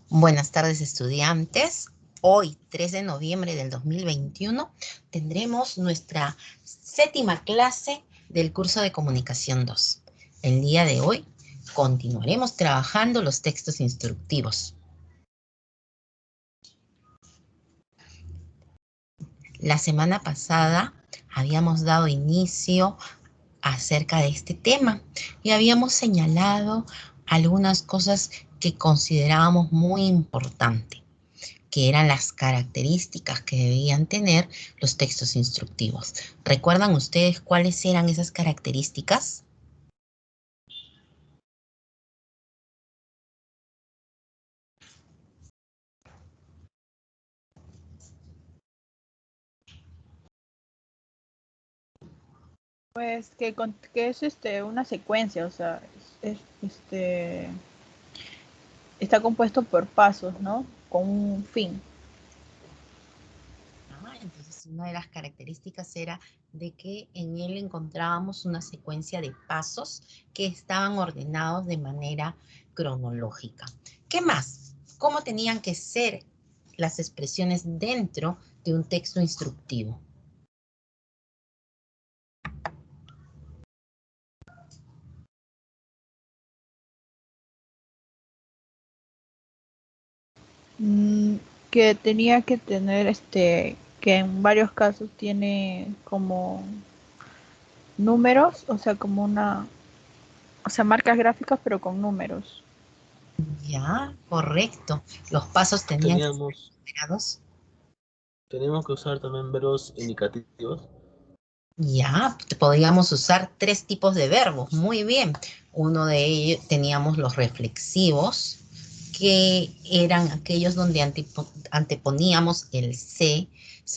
Buenas tardes, estudiantes. Hoy, 3 de noviembre del 2021, tendremos nuestra 7ª clase del curso de Comunicación 2. El día de hoy continuaremos trabajando los textos instructivos. La semana pasada habíamos dado inicio acerca de este tema y habíamos señalado algunas cosas que considerábamos muy importantes, que eran las características que debían tener los textos instructivos. ¿Recuerdan ustedes cuáles eran esas características? Pues que es una secuencia, o sea, está compuesto por pasos, ¿no? Con un fin. Entonces, una de las características era de que en él encontrábamos una secuencia de pasos que estaban ordenados de manera cronológica. ¿Qué más? ¿Cómo tenían que ser las expresiones dentro de un texto instructivo? Que tenía que tener, que en varios casos tiene como números, o sea, o sea, marcas gráficas, pero con números. Ya, correcto. Los pasos tenían que ser Teníamos, numerados. teníamos que usar también verbos indicativos. Ya, podíamos usar 3 tipos de verbos. Muy bien. Uno de ellos teníamos los reflexivos, que eran aquellos donde anteponíamos el se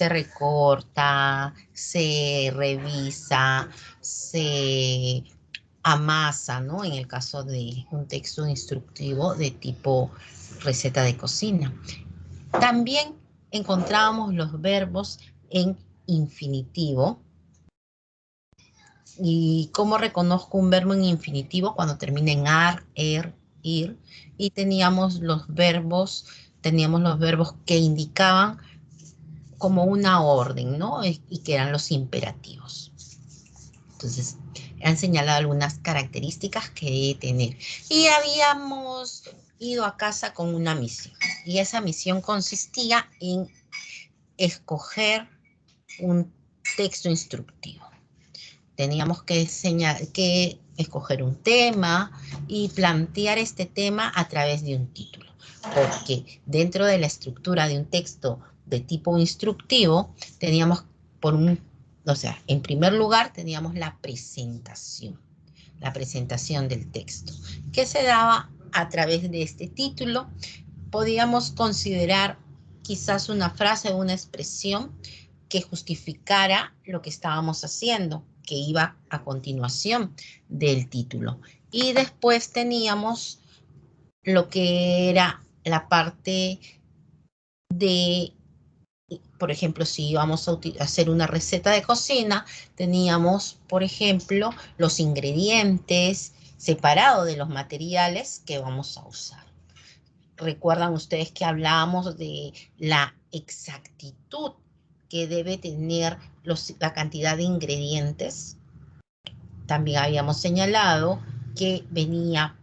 recorta, se revisa, se amasa, ¿no? En el caso de un texto instructivo de tipo receta de cocina. También encontrábamos los verbos en infinitivo. ¿Y cómo reconozco un verbo en infinitivo? Cuando termina en ar, ir. Y teníamos los verbos que indicaban como una orden, ¿no? Y que eran los imperativos. Entonces, han señalado algunas características que debe tener. Y habíamos ido a casa con una misión. Y esa misión consistía en escoger un texto instructivo. Teníamos que escoger un tema y plantear este tema a través de un título, porque dentro de la estructura de un texto de tipo instructivo, teníamos en primer lugar teníamos la presentación del texto, que se daba a través de este título. Podíamos considerar quizás una frase o una expresión que justificara lo que estábamos haciendo, que iba a continuación del título. Y después teníamos lo que era la parte de, por ejemplo, si íbamos a hacer una receta de cocina, teníamos, por ejemplo, los ingredientes separados de los materiales que vamos a usar. Recuerdan ustedes que hablábamos de la exactitud que debe tener la cantidad de ingredientes. También habíamos señalado que venía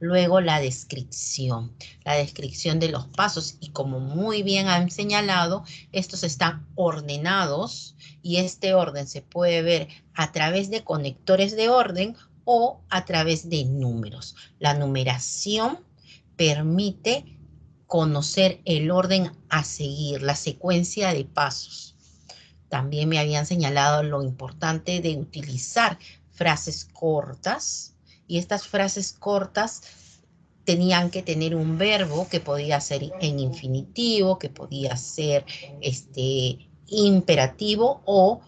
luego la descripción de los pasos, y como muy bien han señalado, estos están ordenados y este orden se puede ver a través de conectores de orden o a través de números. La numeración permite conocer el orden a seguir, la secuencia de pasos. También me habían señalado lo importante de utilizar frases cortas, y estas frases cortas tenían que tener un verbo que podía ser en infinitivo, que podía ser imperativo o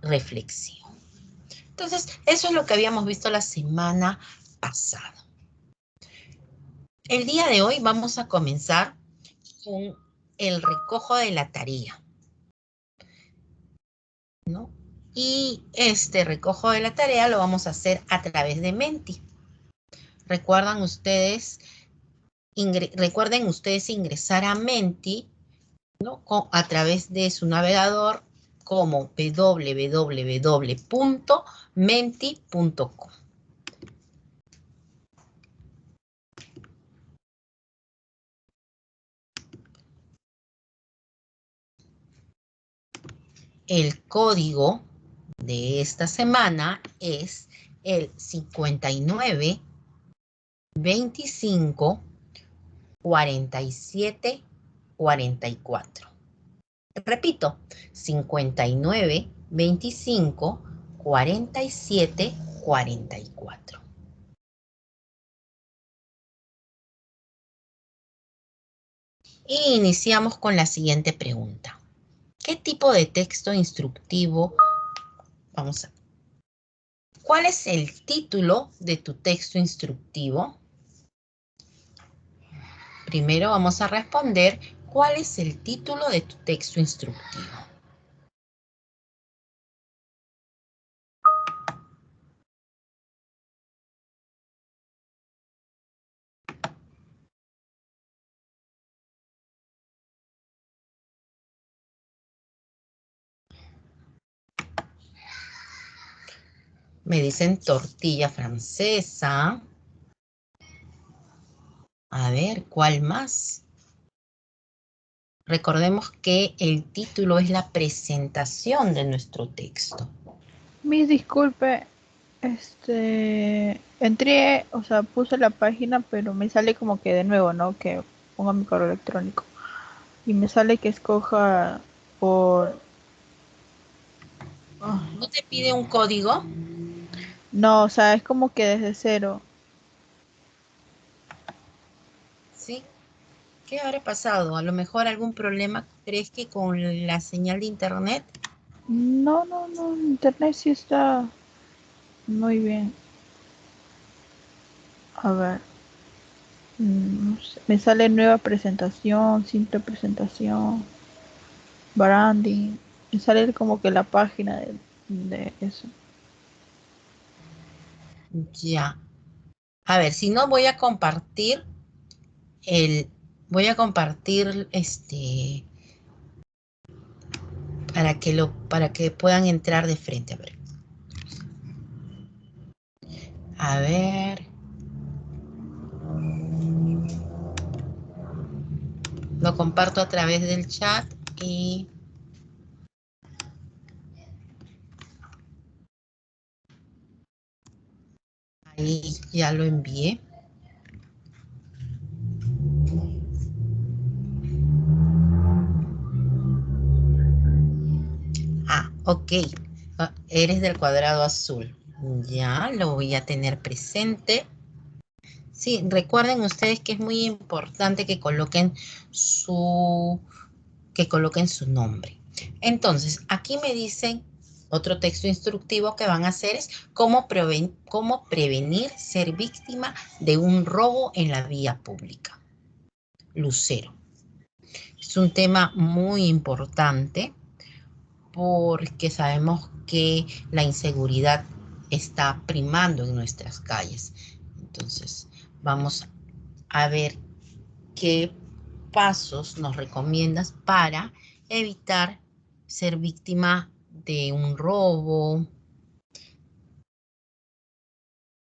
reflexivo. Entonces, eso es lo que habíamos visto la semana pasada. El día de hoy vamos a comenzar con el recojo de la tarea, ¿no? Y este recojo de la tarea lo vamos a hacer a través de Menti. ¿Recuerdan ustedes recuerden ustedes ingresar a Menti, ¿no? A través de su navegador como www.menti.com. El código de esta semana es el 59 25 47 44. Repito, 59 25 47 44. Y iniciamos con la siguiente pregunta. ¿Qué tipo de texto instructivo? Vamos a ver. ¿Cuál es el título de tu texto instructivo? Primero vamos a responder, ¿cuál es el título de tu texto instructivo? Me dicen tortilla francesa. A ver, ¿cuál más? Recordemos que el título es la presentación de nuestro texto. Mis disculpe, entré, o sea, puse la página, pero me sale como que de nuevo, ¿no? Que ponga mi correo electrónico. Y me sale que escoja por... ¿No te pide un código? No, o sea, es como que desde cero. ¿Sí? ¿Qué habrá pasado? A lo mejor algún problema, ¿crees que con la señal de internet? No, internet sí está muy bien. A ver. No sé, me sale nueva presentación, simple presentación, branding. Me sale como que la página de eso. Ya. A ver, si no voy a compartir para que puedan entrar de frente. A ver. Lo comparto a través del chat y ahí ya lo envié. Ah, ok. Eres del cuadrado azul. Ya, lo voy a tener presente. Sí, recuerden ustedes que es muy importante que coloquen su nombre. Entonces, aquí me dicen otro texto instructivo que van a hacer es cómo prevenir ser víctima de un robo en la vía pública. Lucero. Es un tema muy importante porque sabemos que la inseguridad está primando en nuestras calles. Entonces, vamos a ver qué pasos nos recomiendas para evitar ser víctima de un robo.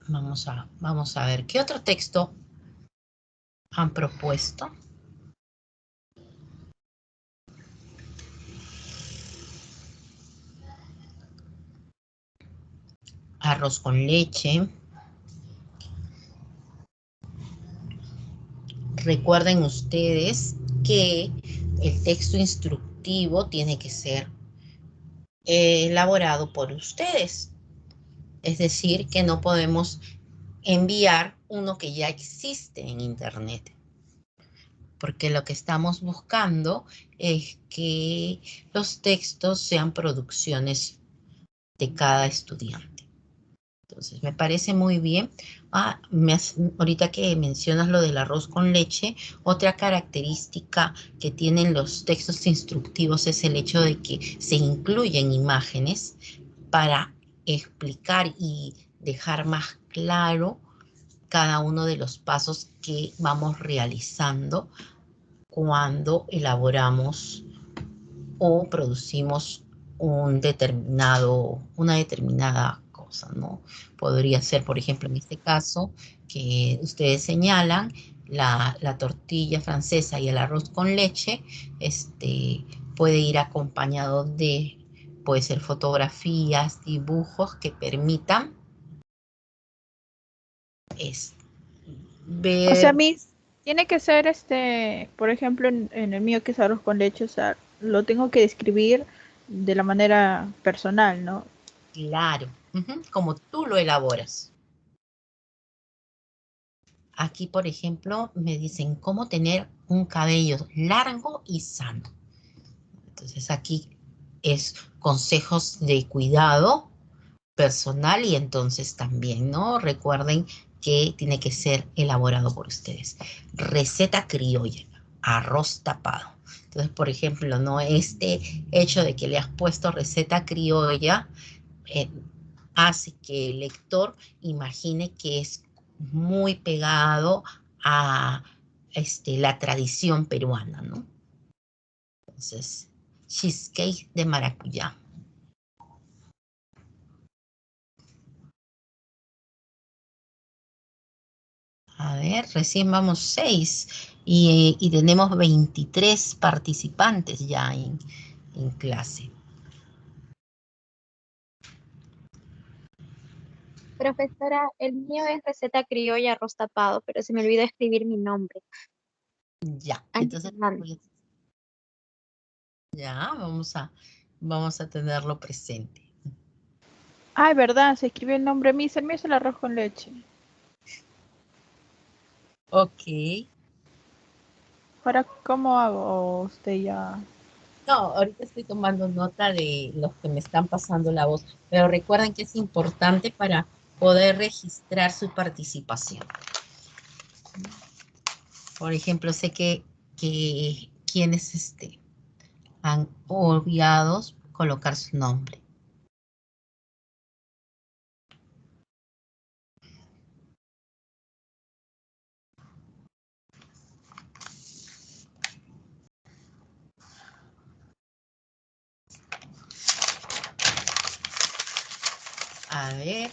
Vamos a ver qué otro texto han propuesto. Arroz con leche. Recuerden ustedes que el texto instructivo tiene que ser elaborado por ustedes. Es decir, que no podemos enviar uno que ya existe en Internet. Porque lo que estamos buscando es que los textos sean producciones de cada estudiante. Entonces, me parece muy bien. Ahorita que mencionas lo del arroz con leche, otra característica que tienen los textos instructivos es el hecho de que se incluyen imágenes para explicar y dejar más claro cada uno de los pasos que vamos realizando cuando elaboramos o producimos una determinada cosa, ¿no? Podría ser, por ejemplo, en este caso, que ustedes señalan, la tortilla francesa y el arroz con leche, puede ir acompañado de, puede ser fotografías, dibujos que permitan O sea, ver. tiene que ser por ejemplo, en el mío que es arroz con leche, o sea, lo tengo que describir de la manera personal, ¿no? Claro, como tú lo elaboras. Aquí, por ejemplo, me dicen cómo tener un cabello largo y sano. Entonces aquí es consejos de cuidado personal y entonces también, ¿no? Recuerden que tiene que ser elaborado por ustedes. Receta criolla, arroz tapado. Entonces, por ejemplo, ¿no? Este hecho de que le has puesto receta criolla hace que el lector imagine que es muy pegado a la tradición peruana, ¿no? Entonces, cheesecake de maracuyá. A ver, recién vamos 6 y tenemos 23 participantes ya en clase. Profesora, el mío es receta criolla arroz tapado, pero se me olvidó escribir mi nombre. Ya, Ángel entonces Hernández. ya vamos a tenerlo presente. Ah, es verdad, se escribió el nombre mío, el mío es el arroz con leche. Ok. Ahora, ¿cómo hago? ¿O usted ya? No, ahorita estoy tomando nota de los que me están pasando la voz, pero recuerden que es importante para poder registrar su participación. Por ejemplo, sé que quienes han olvidado colocar su nombre. A ver,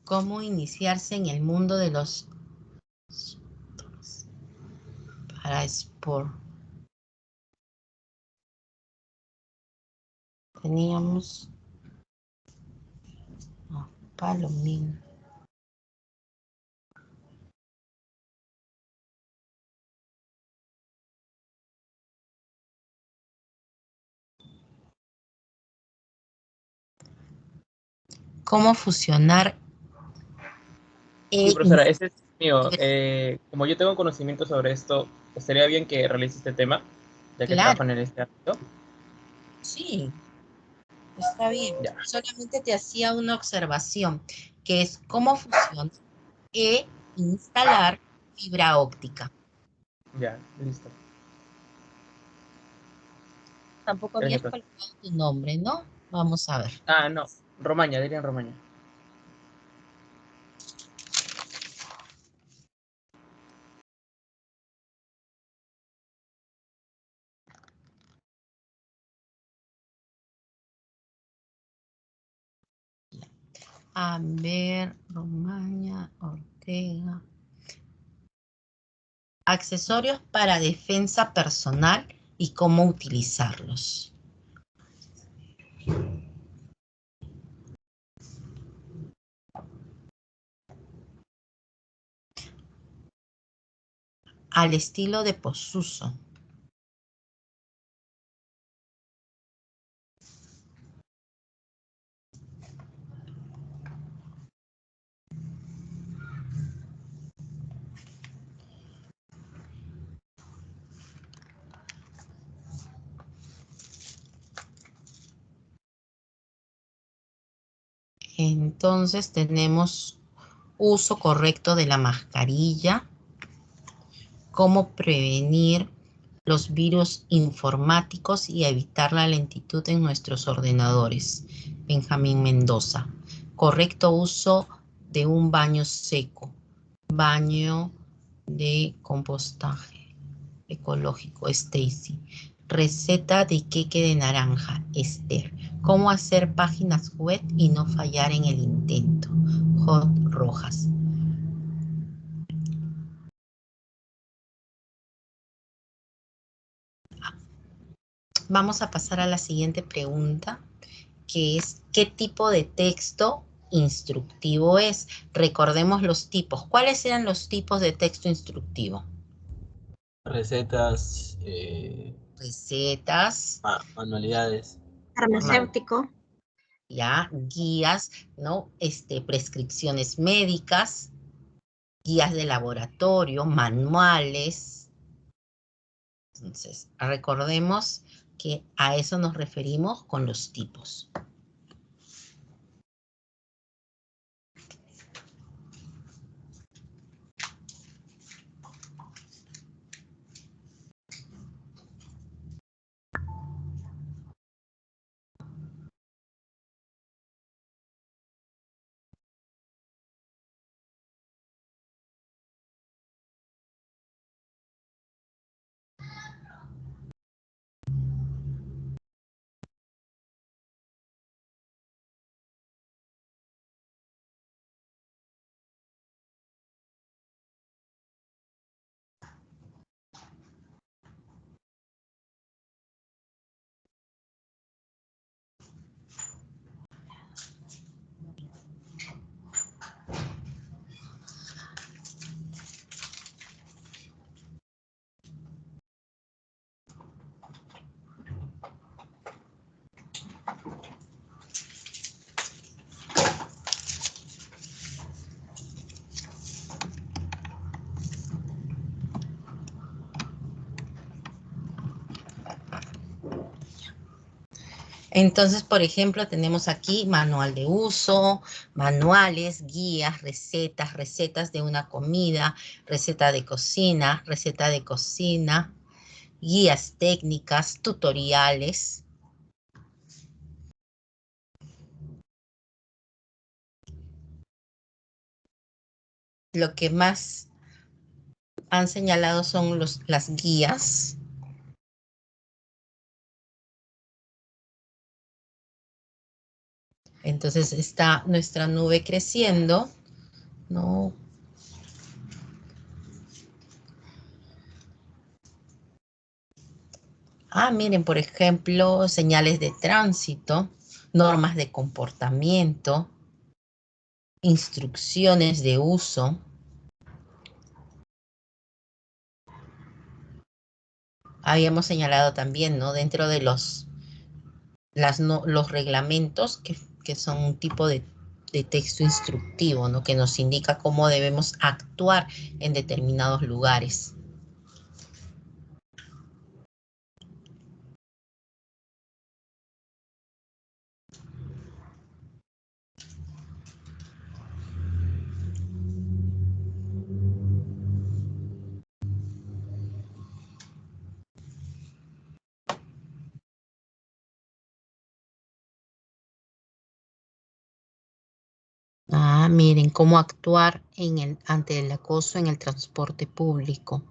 ¿cómo iniciarse en el mundo de los para sport? Teníamos Palomino. ¿Cómo fusionar? Sí, profesora, ese es mío. Como yo tengo conocimiento sobre esto, estaría bien que realice este tema, ya que Claro, trabajan en este ámbito. sí, está bien. Ya, Solamente te hacía una observación, que es cómo funciona e instalar fibra óptica. ya, listo. Tampoco Gracias, habías profe. colocado tu nombre, ¿no? Vamos a ver. Ah, no, Romaña, dirían Romaña. A ver, Romaña, Ortega. Accesorios para defensa personal y cómo utilizarlos. Al estilo de Posuso. Entonces tenemos uso correcto de la mascarilla, cómo prevenir los virus informáticos y evitar la lentitud en nuestros ordenadores. Benjamín Mendoza. Correcto uso de un baño seco. Baño de compostaje ecológico, Stacy. Receta de queque de naranja, Esther. Cómo hacer páginas web y no fallar en el intento, J. Rojas. Vamos a pasar a la siguiente pregunta, que es ¿qué tipo de texto instructivo es? Recordemos los tipos. ¿Cuáles eran los tipos de texto instructivo? Recetas, Recetas. manualidades. Farmacéutico. Ya, guías, ¿no? Prescripciones médicas, guías de laboratorio, manuales. Entonces, recordemos que a eso nos referimos con los tipos. Entonces, por ejemplo, tenemos aquí manual de uso, manuales, guías, recetas, recetas de una comida, receta de cocina, guías técnicas, tutoriales. Lo que más han señalado son las guías. Entonces está nuestra nube creciendo, ¿no? Miren, por ejemplo, señales de tránsito, normas de comportamiento, instrucciones de uso. Habíamos señalado también, ¿no? Dentro de los reglamentos, que son un tipo de texto instructivo, ¿no? Que nos indica cómo debemos actuar en determinados lugares. Miren, cómo actuar ante el acoso en el transporte público.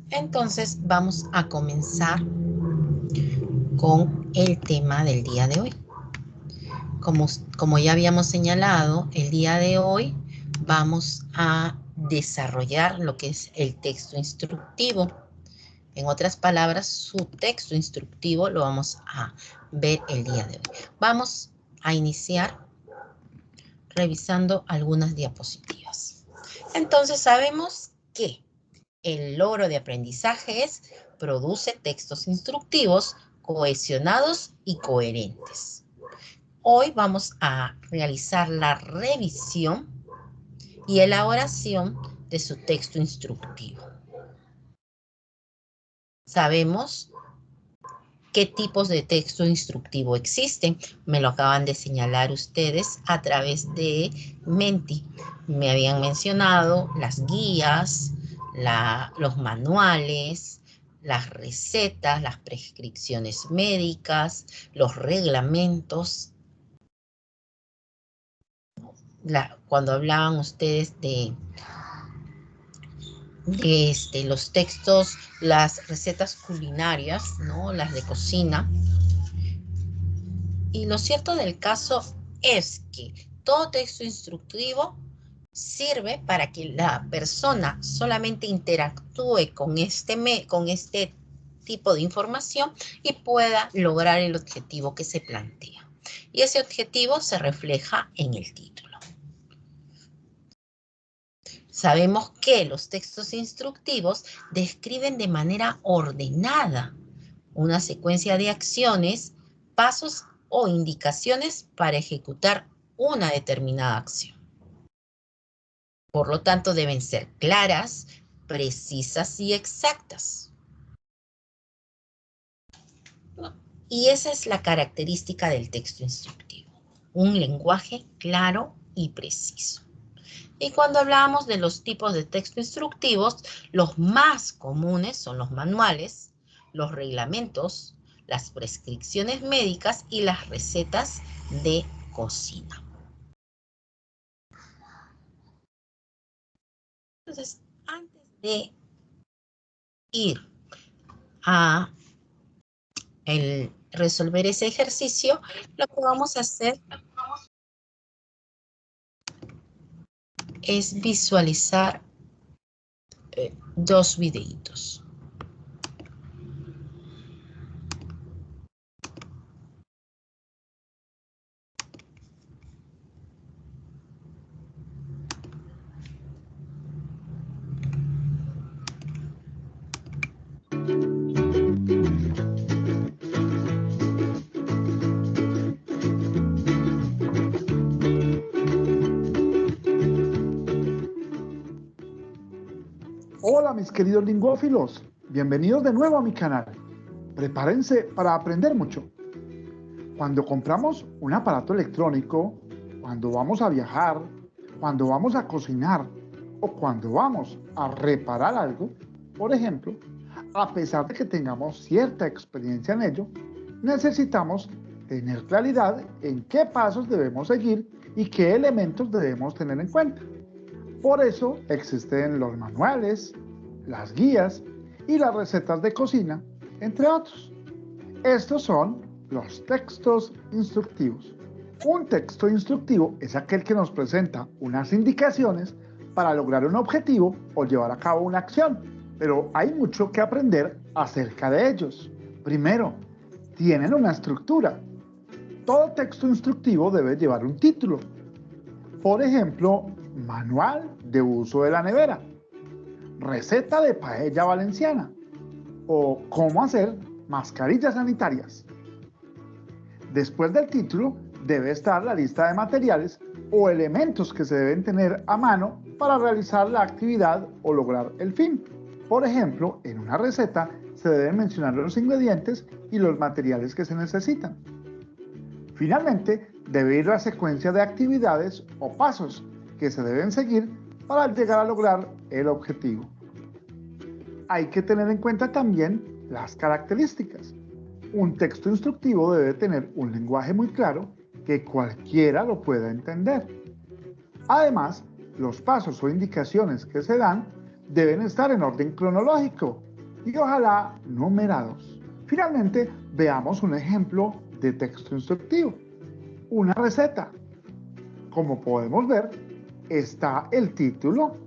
Entonces, vamos a comenzar con el tema del día de hoy. Como ya habíamos señalado, el día de hoy vamos a desarrollar lo que es el texto instructivo. En otras palabras, su texto instructivo lo vamos a ver el día de hoy. Vamos a iniciar revisando algunas diapositivas. Entonces, sabemos que el logro de aprendizaje produce textos instructivos cohesionados y coherentes. Hoy vamos a realizar la revisión y elaboración de su texto instructivo. Sabemos ¿Qué tipos de texto instructivo existen? Me lo acaban de señalar ustedes a través de Menti. Me habían mencionado las guías, los manuales, las recetas, las prescripciones médicas, los reglamentos. Cuando hablaban ustedes de los textos, las recetas culinarias, ¿no? Las de cocina. Y lo cierto del caso es que todo texto instructivo sirve para que la persona solamente interactúe con este tipo de información y pueda lograr el objetivo que se plantea. Y ese objetivo se refleja en el título. Sabemos que los textos instructivos describen de manera ordenada una secuencia de acciones, pasos o indicaciones para ejecutar una determinada acción. Por lo tanto, deben ser claras, precisas y exactas. Y esa es la característica del texto instructivo, un lenguaje claro y preciso. Y cuando hablamos de los tipos de texto instructivos, los más comunes son los manuales, los reglamentos, las prescripciones médicas y las recetas de cocina. Entonces, antes de ir a resolver ese ejercicio, lo que vamos a hacer es visualizar dos videitos. Hola mis queridos lingüófilos, bienvenidos de nuevo a mi canal. Prepárense para aprender mucho. Cuando compramos un aparato electrónico, cuando vamos a viajar, cuando vamos a cocinar o cuando vamos a reparar algo, por ejemplo, a pesar de que tengamos cierta experiencia en ello, necesitamos tener claridad en qué pasos debemos seguir y qué elementos debemos tener en cuenta. Por eso existen los manuales, las guías y las recetas de cocina, entre otros. Estos son los textos instructivos. Un texto instructivo es aquel que nos presenta unas indicaciones para lograr un objetivo o llevar a cabo una acción, pero hay mucho que aprender acerca de ellos. Primero, tienen una estructura. Todo texto instructivo debe llevar un título. Por ejemplo, Manual de uso de la nevera, receta de paella valenciana o cómo hacer mascarillas sanitarias. Después del título debe estar la lista de materiales o elementos que se deben tener a mano para realizar la actividad o lograr el fin. Por ejemplo, en una receta se deben mencionar los ingredientes y los materiales que se necesitan. Finalmente, debe ir la secuencia de actividades o pasos que se deben seguir para llegar a lograr el objetivo. Hay que tener en cuenta también las características. Un texto instructivo debe tener un lenguaje muy claro que cualquiera lo pueda entender. Además, los pasos o indicaciones que se dan deben estar en orden cronológico y ojalá numerados. Finalmente, veamos un ejemplo de texto instructivo. Una receta. Como podemos ver, está el título,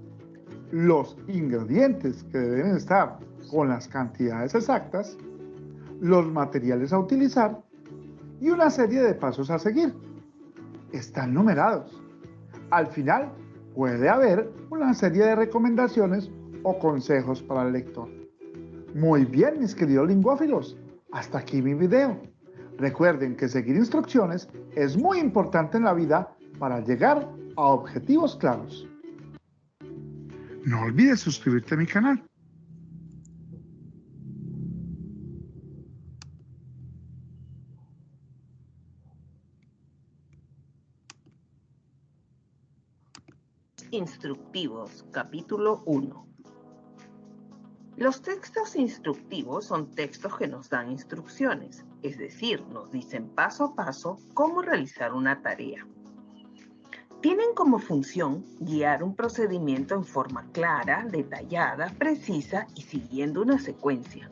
los ingredientes que deben estar con las cantidades exactas, los materiales a utilizar y una serie de pasos a seguir. Están numerados. Al final puede haber una serie de recomendaciones o consejos para el lector. Muy bien, mis queridos lingüófilos, hasta aquí mi video. Recuerden que seguir instrucciones es muy importante en la vida para llegar a objetivos claros. No olvides suscribirte a mi canal. instructivos, capítulo 1. Los textos instructivos son textos que nos dan instrucciones, es decir, nos dicen paso a paso cómo realizar una tarea. Tienen como función guiar un procedimiento en forma clara, detallada, precisa y siguiendo una secuencia.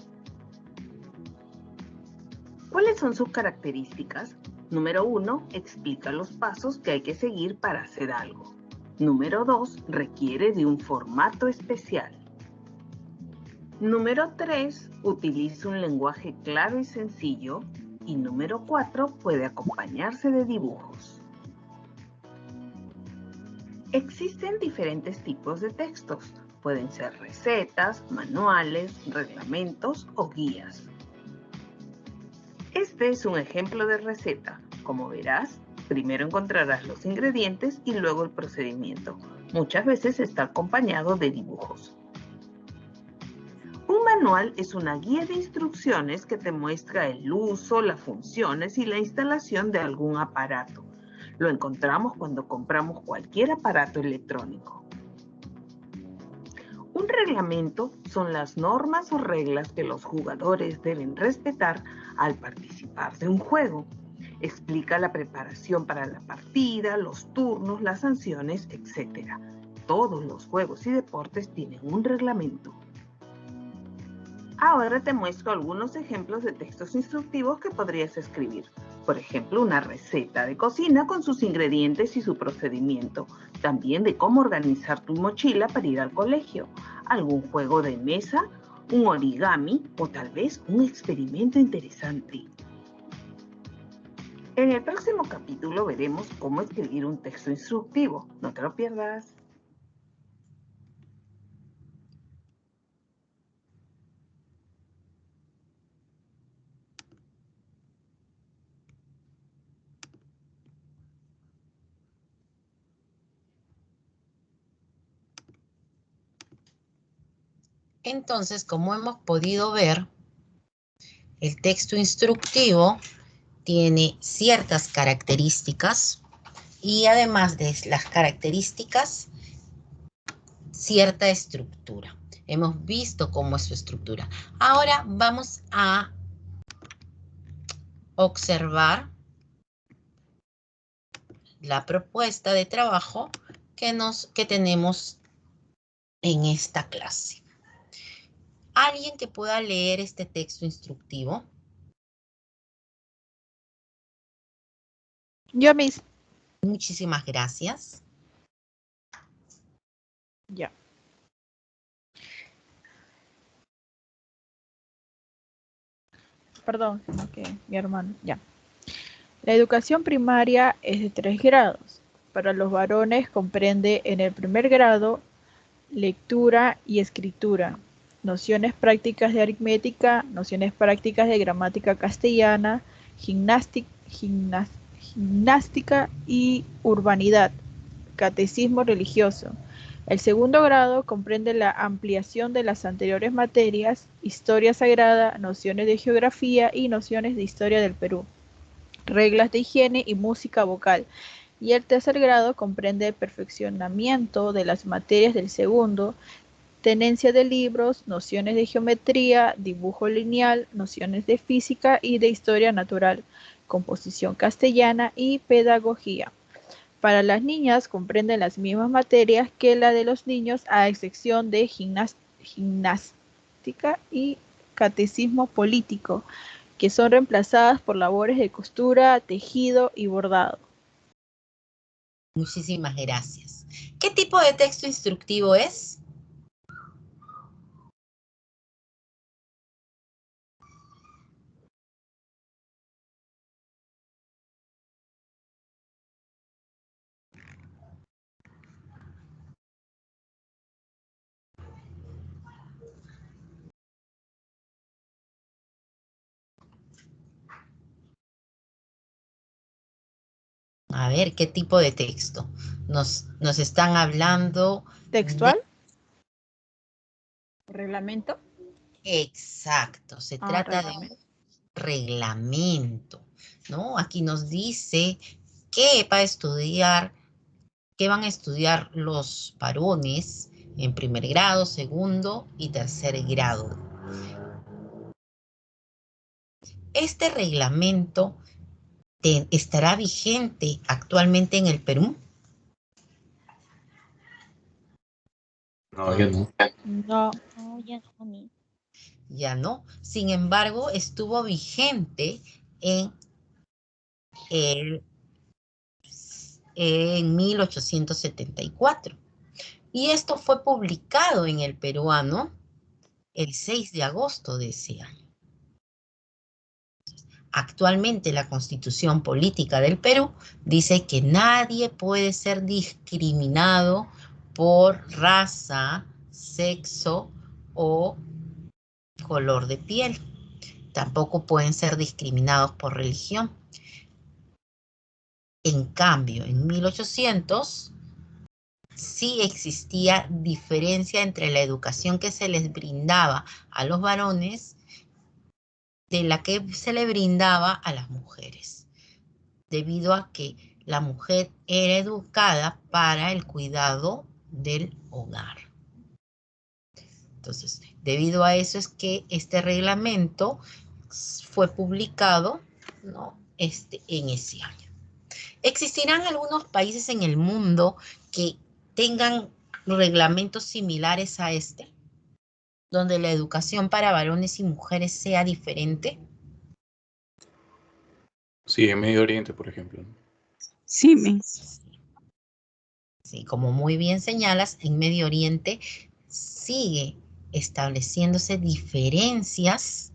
¿Cuáles son sus características? Número 1, explica los pasos que hay que seguir para hacer algo. Número 2, requiere de un formato especial. Número 3, utiliza un lenguaje claro y sencillo. Y número 4, puede acompañarse de dibujos. Existen diferentes tipos de textos. Pueden ser recetas, manuales, reglamentos o guías. Este es un ejemplo de receta. Como verás, primero encontrarás los ingredientes y luego el procedimiento. Muchas veces está acompañado de dibujos. Un manual es una guía de instrucciones que te muestra el uso, las funciones y la instalación de algún aparato. Lo encontramos cuando compramos cualquier aparato electrónico. Un reglamento son las normas o reglas que los jugadores deben respetar al participar de un juego. Explica la preparación para la partida, los turnos, las sanciones, etc. Todos los juegos y deportes tienen un reglamento. Ahora te muestro algunos ejemplos de textos instructivos que podrías escribir. Por ejemplo, una receta de cocina con sus ingredientes y su procedimiento. También de cómo organizar tu mochila para ir al colegio. Algún juego de mesa, un origami o tal vez un experimento interesante. En el próximo capítulo veremos cómo escribir un texto instructivo. No te lo pierdas. Entonces, como hemos podido ver, el texto instructivo tiene ciertas características y además de las características, cierta estructura. Hemos visto cómo es su estructura. Ahora vamos a observar la propuesta de trabajo que tenemos en esta clase. ¿Alguien que pueda leer este texto instructivo? Yo mismo. Muchísimas gracias. Ya. Perdón, que mi hermano. Ya. La educación primaria es de 3 grados. Para los varones comprende en el primer grado lectura y escritura, nociones prácticas de aritmética, nociones prácticas de gramática castellana, gimnástica y urbanidad, catecismo religioso. El segundo grado comprende la ampliación de las anteriores materias, historia sagrada, nociones de geografía y nociones de historia del Perú, reglas de higiene y música vocal. Y el tercer grado comprende el perfeccionamiento de las materias del segundo, tenencia de libros, nociones de geometría, dibujo lineal, nociones de física y de historia natural, composición castellana y pedagogía. Para las niñas comprende las mismas materias que la de los niños, a excepción de gimnástica y catecismo político, que son reemplazadas por labores de costura, tejido y bordado. Muchísimas gracias. ¿Qué tipo de texto instructivo es? A ver, ¿qué tipo de texto? Nos están hablando... ¿Textual? ¿Reglamento? Exacto, se trata de un reglamento, ¿no? Aquí nos dice que va a estudiar ¿Qué van a estudiar los varones en primer grado, segundo y tercer grado? Este reglamento estará vigente actualmente en el Perú. No, yo no. No. No, ya no, mami. Ya no. Sin embargo, estuvo vigente en, en 1874. Y esto fue publicado en el Peruano el 6 de agosto de ese año. Actualmente la Constitución Política del Perú dice que nadie puede ser discriminado por raza, sexo o color de piel. Tampoco pueden ser discriminados por religión. En cambio, en 1800 sí existía diferencia entre la educación que se les brindaba a los varones de la que se le brindaba a las mujeres, debido a que la mujer era educada para el cuidado del hogar. Entonces, debido a eso es que este reglamento fue publicado, ¿no? En ese año. ¿Existirán algunos países en el mundo que tengan reglamentos similares a este, donde la educación para varones y mujeres sea diferente? Sí, en Medio Oriente, por ejemplo. Sí, Miss. Sí, como muy bien señalas, en Medio Oriente sigue estableciéndose diferencias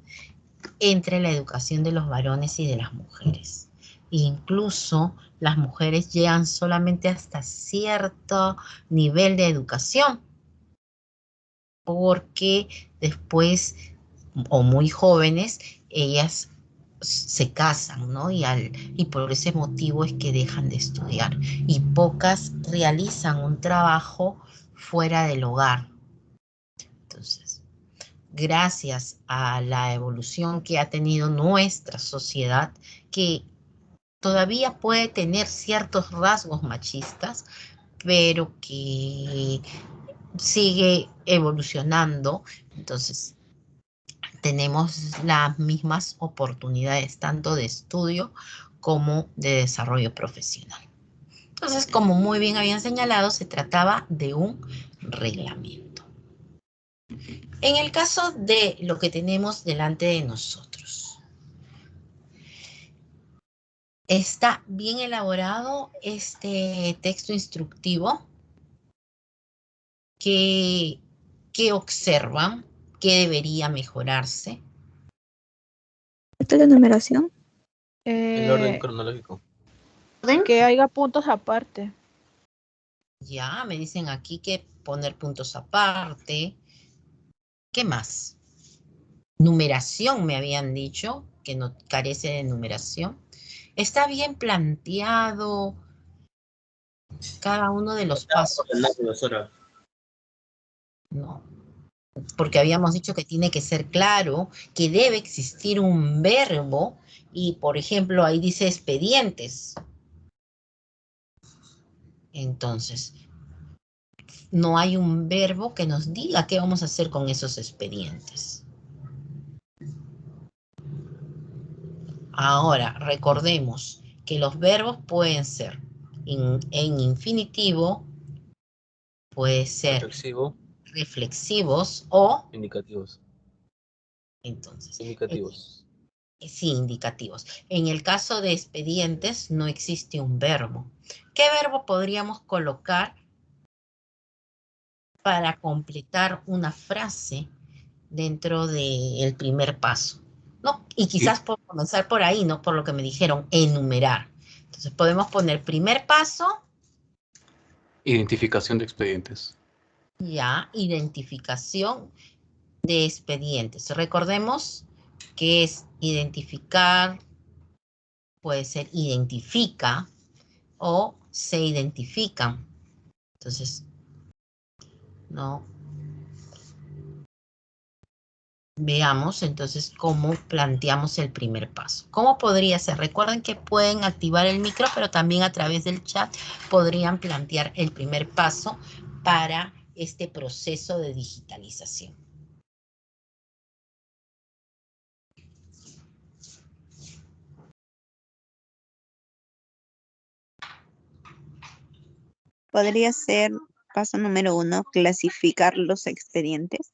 entre la educación de los varones y de las mujeres. Incluso las mujeres llegan solamente hasta cierto nivel de educación, porque después, o muy jóvenes, ellas se casan, ¿no? Y por ese motivo es que dejan de estudiar. Y pocas realizan un trabajo fuera del hogar. Entonces, gracias a la evolución que ha tenido nuestra sociedad, que todavía puede tener ciertos rasgos machistas, pero que sigue evolucionando. Entonces, tenemos las mismas oportunidades tanto de estudio como de desarrollo profesional. Entonces, como muy bien habían señalado, se trataba de un reglamento. En el caso de lo que tenemos delante de nosotros, ¿está bien elaborado este texto instructivo? ¿Qué observan? ¿Qué debería mejorarse? ¿Esta es la numeración? El orden cronológico. Que haya puntos aparte. Ya, me dicen aquí que poner puntos aparte. ¿Qué más? Numeración, me habían dicho, que no carece de numeración. Está bien planteado cada uno de los pasos. No, porque habíamos dicho que tiene que ser claro, que debe existir un verbo y, por ejemplo, ahí dice expedientes. Entonces, no hay un verbo que nos diga qué vamos a hacer con esos expedientes. Ahora, recordemos que los verbos pueden ser en infinitivo, puede ser reflexivos o indicativos. Entonces, Indicativos. Sí, indicativos. En el caso de expedientes no existe un verbo. ¿Qué verbo podríamos colocar para completar una frase dentro del primer paso? ¿No? Y quizás por comenzar por ahí, ¿no? Por lo que me dijeron, enumerar. Entonces podemos poner primer paso. Identificación de expedientes. Ya, identificación de expedientes. Recordemos que es identificar, puede ser identifica o se identifican. Entonces, no. Veamos entonces cómo planteamos el primer paso. ¿Cómo podría ser? Recuerden que pueden activar el micro, pero también a través del chat podrían plantear el primer paso para este proceso de digitalización. Podría ser paso número 1, clasificar los expedientes.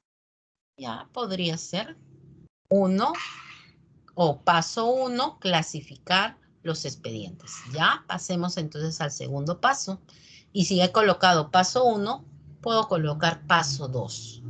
Ya, podría ser 1 o paso 1, clasificar los expedientes. Ya, pasemos entonces al segundo paso. Y si he colocado paso 1, puedo colocar paso 2.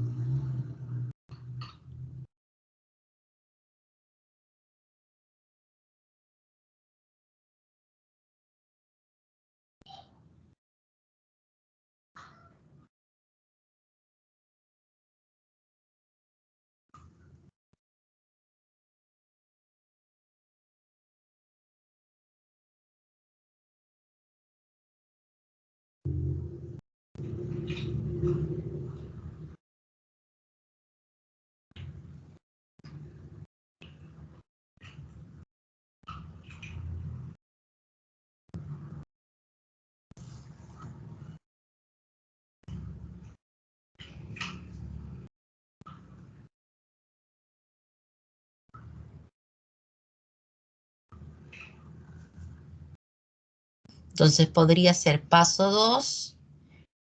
Entonces podría ser paso 2,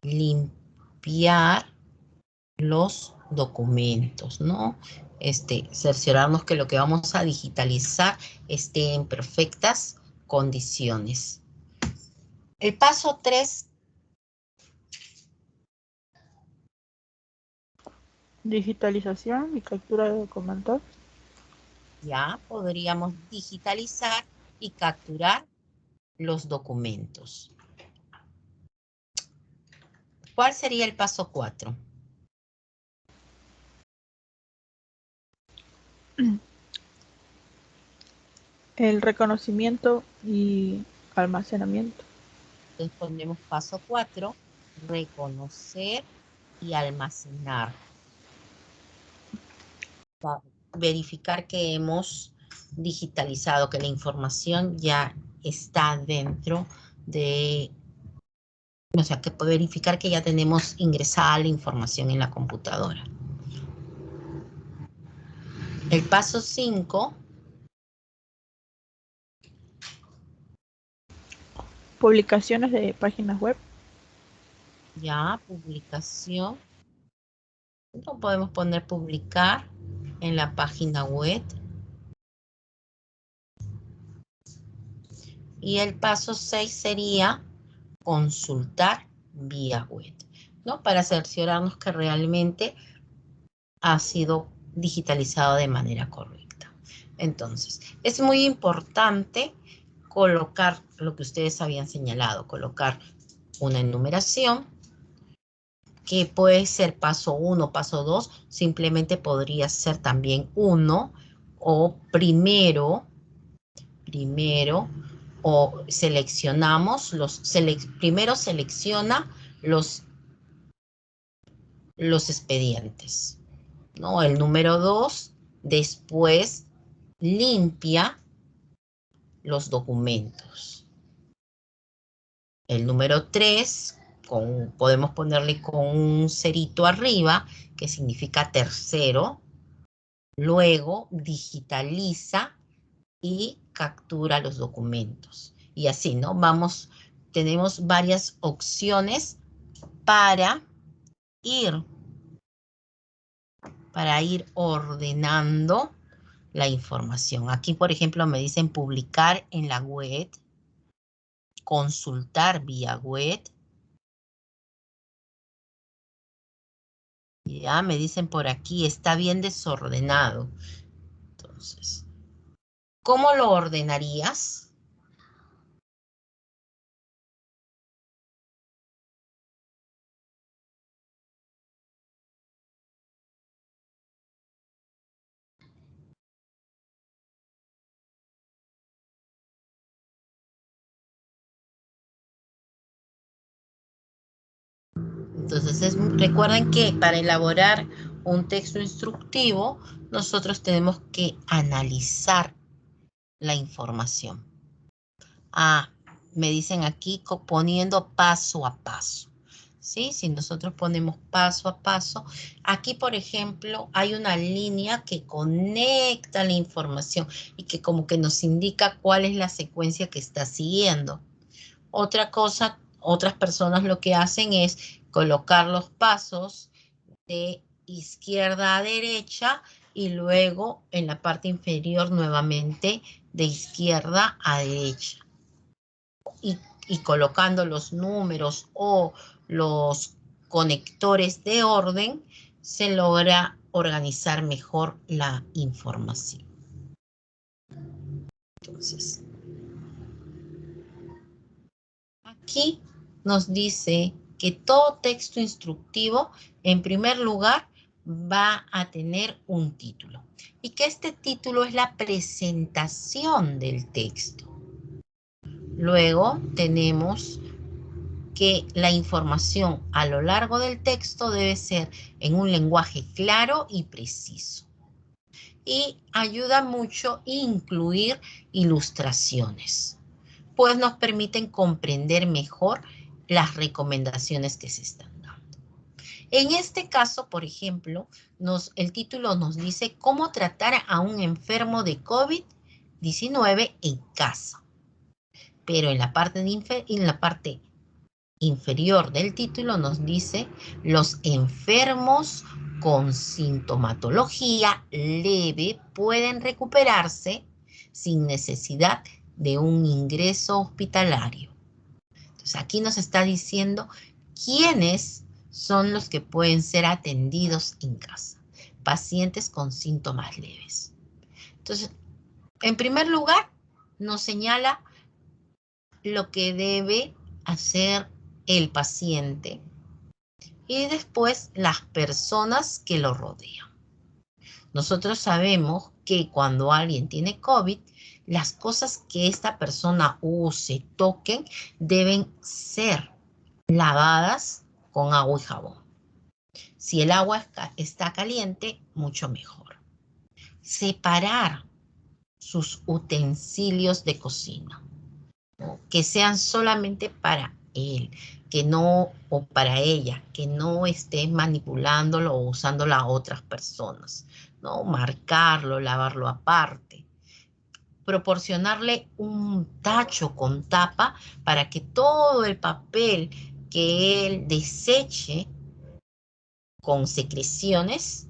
limpiar los documentos, ¿no? Cerciorarnos que lo que vamos a digitalizar esté en perfectas condiciones. El paso 3. Digitalización y captura de documentos. Ya podríamos digitalizar y capturar los documentos. ¿Cuál sería el paso 4? El reconocimiento y almacenamiento. Entonces ponemos paso 4, reconocer y almacenar. Verificar que hemos digitalizado, que la información ya está dentro de, o sea, que verificar que ya tenemos ingresada la información en la computadora. El paso 5. Publicaciones de páginas web. Ya, publicación. No podemos poner publicar en la página web. Y el paso 6 sería consultar vía web, ¿no? Para cerciorarnos que realmente ha sido digitalizado de manera correcta. Entonces, es muy importante colocar lo que ustedes habían señalado, colocar una enumeración, que puede ser paso 1, paso 2, simplemente podría ser también 1 o primero, o seleccionamos primero selecciona los expedientes, ¿no? El número 2, después limpia los documentos. El número 3, podemos ponerle con un cerito arriba, que significa tercero. Luego digitaliza y captura los documentos. Y así, ¿no? Tenemos varias opciones para ir ordenando la información. Aquí, por ejemplo, me dicen publicar en la web, consultar vía web. Ya me dicen por aquí, está bien desordenado. Entonces, ¿cómo lo ordenarías? Entonces, recuerden que para elaborar un texto instructivo, nosotros tenemos que analizar la información. Me dicen aquí poniendo paso a paso. ¿Sí? Si nosotros ponemos paso a paso, aquí por ejemplo hay una línea que conecta la información y que como que nos indica cuál es la secuencia que está siguiendo. Otra cosa, otras personas lo que hacen es colocar los pasos de izquierda a derecha y luego en la parte inferior nuevamente de izquierda a derecha. Y colocando los números o los conectores de orden, se logra organizar mejor la información. Entonces, aquí nos dice que todo texto instructivo, en primer lugar, va a tener un título. Y que este título es la presentación del texto. Luego tenemos que la información a lo largo del texto debe ser en un lenguaje claro y preciso. Y ayuda mucho incluir ilustraciones, pues nos permiten comprender mejor las recomendaciones que se están dando. En este caso, por ejemplo, el título nos dice cómo tratar a un enfermo de COVID-19 en casa. Pero en la parte inferior del título nos dice los enfermos con sintomatología leve pueden recuperarse sin necesidad de un ingreso hospitalario. Entonces aquí nos está diciendo quiénes son los que pueden ser atendidos en casa. Pacientes con síntomas leves. Entonces, en primer lugar, nos señala lo que debe hacer el paciente y después las personas que lo rodean. Nosotros sabemos que cuando alguien tiene COVID, las cosas que esta persona use, toquen, deben ser lavadas con agua y jabón. Si el agua está caliente, mucho mejor. Separar sus utensilios de cocina, que sean solamente para él, que no, o para ella, que no esté manipulándolo o usándolo a otras personas, ¿no? Marcarlo, lavarlo aparte. Proporcionarle un tacho con tapa para que todo el papel que él deseche con secreciones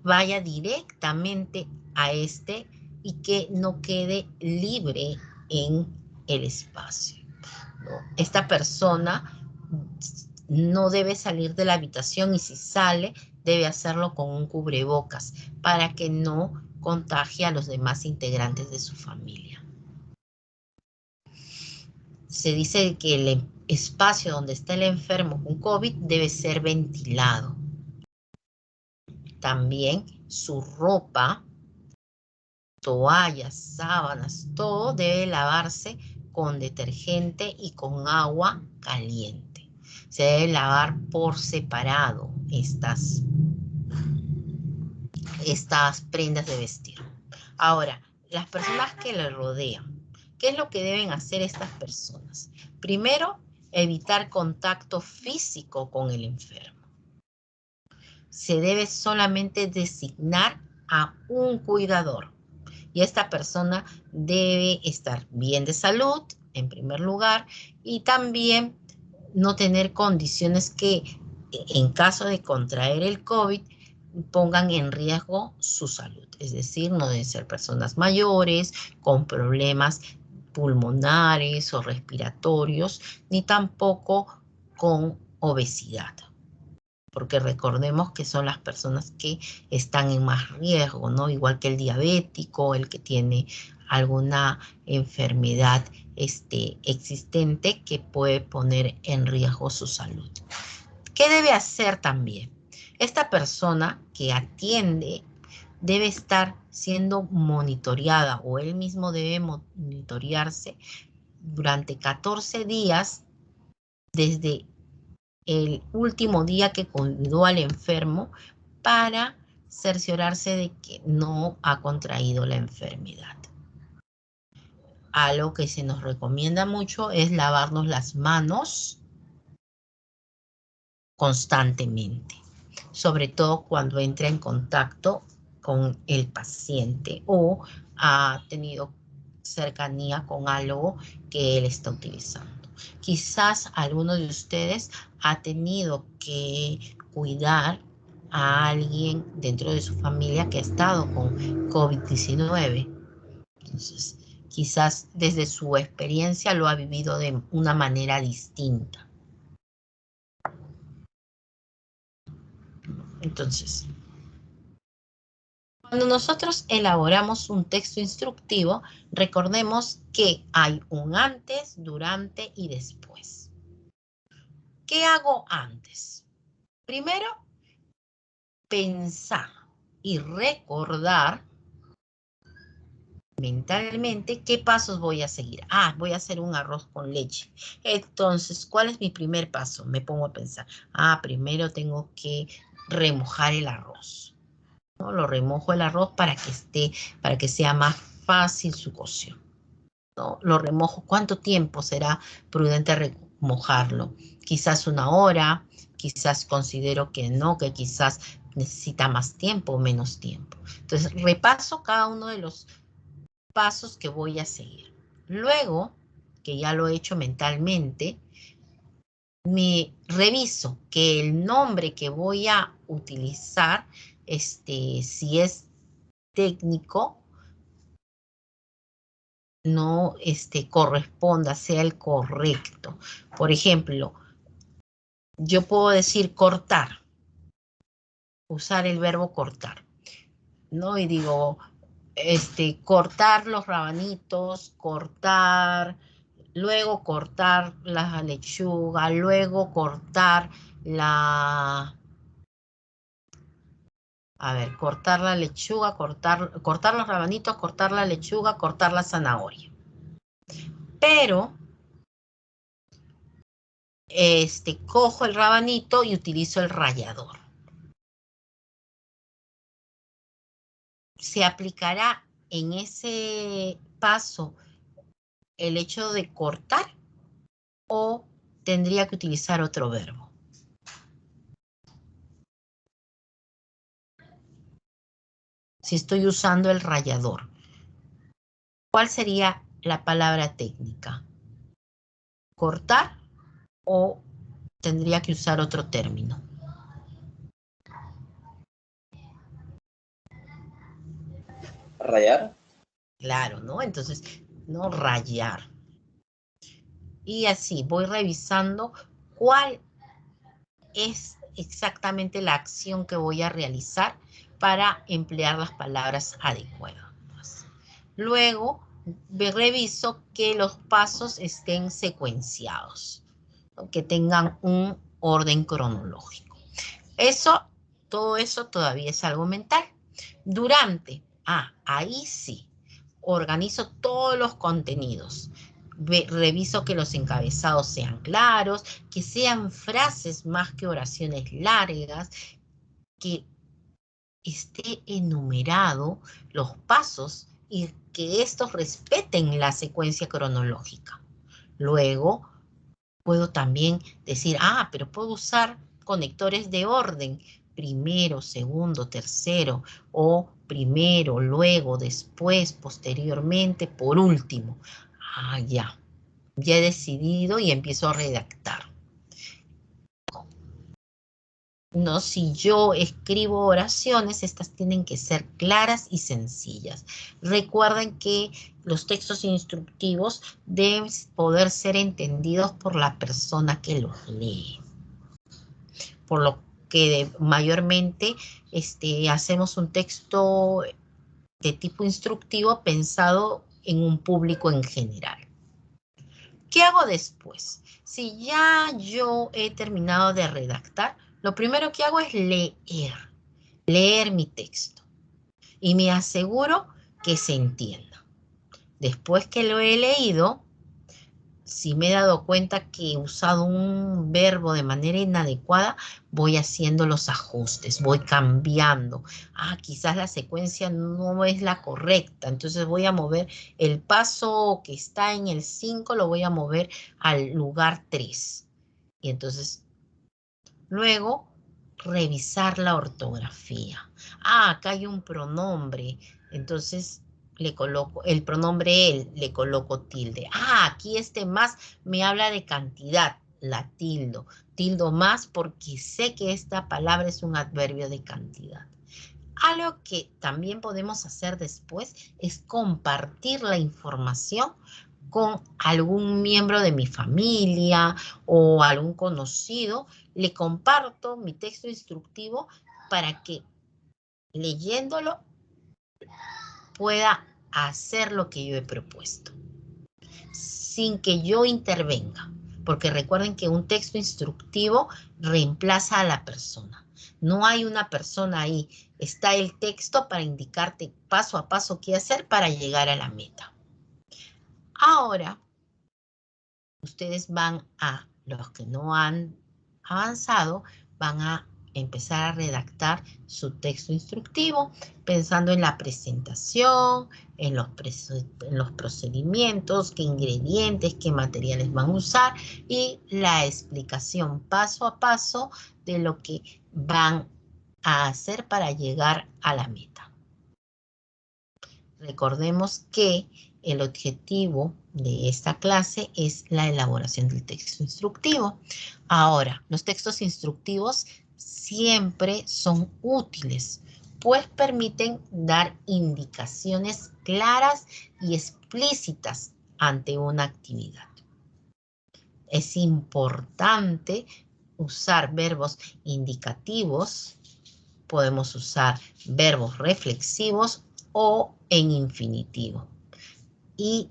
vaya directamente a este y que no quede libre en el espacio, ¿no? Esta persona no debe salir de la habitación y si sale debe hacerlo con un cubrebocas para que no contagie a los demás integrantes de su familia. Se dice que el espacio donde está el enfermo con COVID debe ser ventilado. También su ropa, toallas, sábanas, todo debe lavarse con detergente y con agua caliente. Se debe lavar por separado estas prendas de vestir. Ahora, las personas que le rodean, ¿qué es lo que deben hacer estas personas? Primero, evitar contacto físico con el enfermo. Se debe solamente designar a un cuidador. Y esta persona debe estar bien de salud, en primer lugar, y también no tener condiciones que, en caso de contraer el COVID, pongan en riesgo su salud. Es decir, no deben ser personas mayores, con problemas pulmonares o respiratorios, ni tampoco con obesidad. Porque recordemos que son las personas que están en más riesgo, ¿no? Igual que el diabético, el que tiene alguna enfermedad existente que puede poner en riesgo su salud. ¿Qué debe hacer también? Esta persona que atiende debe estar siendo monitoreada o él mismo debe monitorearse durante 14 días desde el último día que cuidó al enfermo para cerciorarse de que no ha contraído la enfermedad. Algo que se nos recomienda mucho es lavarnos las manos constantemente, sobre todo cuando entra en contacto con el paciente o ha tenido cercanía con algo que él está utilizando. Quizás alguno de ustedes ha tenido que cuidar a alguien dentro de su familia que ha estado con COVID-19. Entonces, quizás desde su experiencia lo ha vivido de una manera distinta. Entonces, cuando nosotros elaboramos un texto instructivo, recordemos que hay un antes, durante y después. ¿Qué hago antes? Primero, pensar y recordar mentalmente qué pasos voy a seguir. Ah, voy a hacer un arroz con leche. Entonces, ¿cuál es mi primer paso? Me pongo a pensar. Ah, primero tengo que remojar el arroz, ¿no? Lo remojo el arroz para que sea más fácil su cocción, ¿no? Lo remojo. ¿Cuánto tiempo será prudente remojarlo? Quizás 1 hora, quizás considero que no, que quizás necesita más tiempo o menos tiempo. Entonces, repaso cada uno de los pasos que voy a seguir. Luego, que ya lo he hecho mentalmente, me reviso que el nombre que voy a utilizar, si es técnico, no corresponda, sea el correcto. Por ejemplo, yo puedo decir cortar, usar el verbo cortar, ¿no? Y digo, cortar los rabanitos, cortar, luego cortar la lechuga, luego cortar cortar la lechuga, cortar los rabanitos, cortar la lechuga, cortar la zanahoria. Pero, cojo el rabanito y utilizo el rallador. ¿Se aplicará en ese paso el hecho de cortar o tendría que utilizar otro verbo? Si estoy usando el rallador, ¿cuál sería la palabra técnica? ¿Cortar o tendría que usar otro término? ¿Rayar? Claro, ¿no? Entonces, no rayar. Y así voy revisando cuál es exactamente la acción que voy a realizar para emplear las palabras adecuadas. Luego, reviso que los pasos estén secuenciados, ¿no? Que tengan un orden cronológico. Todo eso todavía es algo mental. Durante, ahí sí, organizo todos los contenidos. Reviso que los encabezados sean claros, que sean frases más que oraciones largas, que esté enumerado los pasos y que estos respeten la secuencia cronológica. Luego, puedo también decir, pero puedo usar conectores de orden, primero, segundo, tercero, o primero, luego, después, posteriormente, por último. Ya he decidido y empiezo a redactar. No, si yo escribo oraciones, estas tienen que ser claras y sencillas. Recuerden que los textos instructivos deben poder ser entendidos por la persona que los lee. Por lo que mayormente hacemos un texto de tipo instructivo pensado en un público en general. ¿Qué hago después? Si ya yo he terminado de redactar, lo primero que hago es leer mi texto y me aseguro que se entienda. Después que lo he leído, si me he dado cuenta que he usado un verbo de manera inadecuada, voy haciendo los ajustes, voy cambiando. Quizás la secuencia no es la correcta, entonces voy a mover el paso que está en el 5, lo voy a mover al lugar 3. Y entonces, luego, revisar la ortografía. Acá hay un pronombre, entonces le coloco el pronombre él, le coloco tilde. Aquí este más me habla de cantidad, la tildo. Tildo más porque sé que esta palabra es un adverbio de cantidad. Algo que también podemos hacer después es compartir la información con algún miembro de mi familia o algún conocido. Le comparto mi texto instructivo para que leyéndolo pueda hacer lo que yo he propuesto, sin que yo intervenga, porque recuerden que un texto instructivo reemplaza a la persona. No hay una persona ahí, está el texto para indicarte paso a paso qué hacer para llegar a la meta. Ahora, ustedes los que no han avanzado, van a empezar a redactar su texto instructivo, pensando en la presentación, en los procedimientos, qué ingredientes, qué materiales van a usar y la explicación paso a paso de lo que van a hacer para llegar a la meta. Recordemos que el objetivo de esta clase es la elaboración del texto instructivo. Ahora, los textos instructivos siempre son útiles, pues permiten dar indicaciones claras y explícitas ante una actividad. Es importante usar verbos indicativos, podemos usar verbos reflexivos o en infinitivo. Y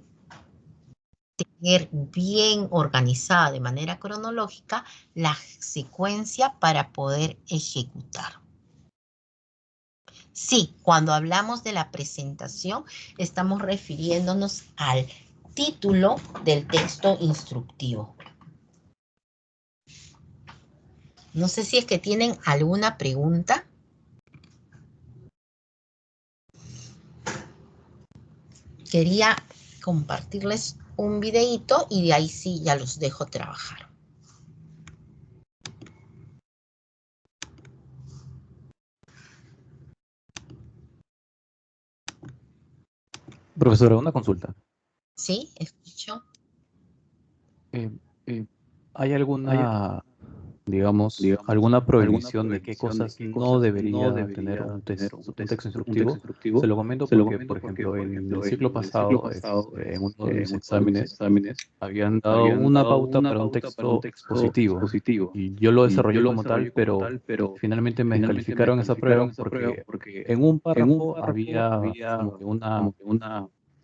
tener bien organizada de manera cronológica la secuencia para poder ejecutar. Sí, cuando hablamos de la presentación, estamos refiriéndonos al título del texto instructivo. No sé si es que tienen alguna pregunta. Quería compartirles un videíto y de ahí sí ya los dejo trabajar. Profesora, una consulta. ¿Sí? ¿Escucho? ¿Hay alguna, digamos, alguna prohibición de qué cosas no debería tener un texto instructivo? Se lo comento porque, por ejemplo, en el ciclo pasado, en uno de mis exámenes, habían dado una pauta para un texto positivo. Y yo lo desarrollé como tal, pero finalmente me descalificaron esa prueba porque en un párrafo había como que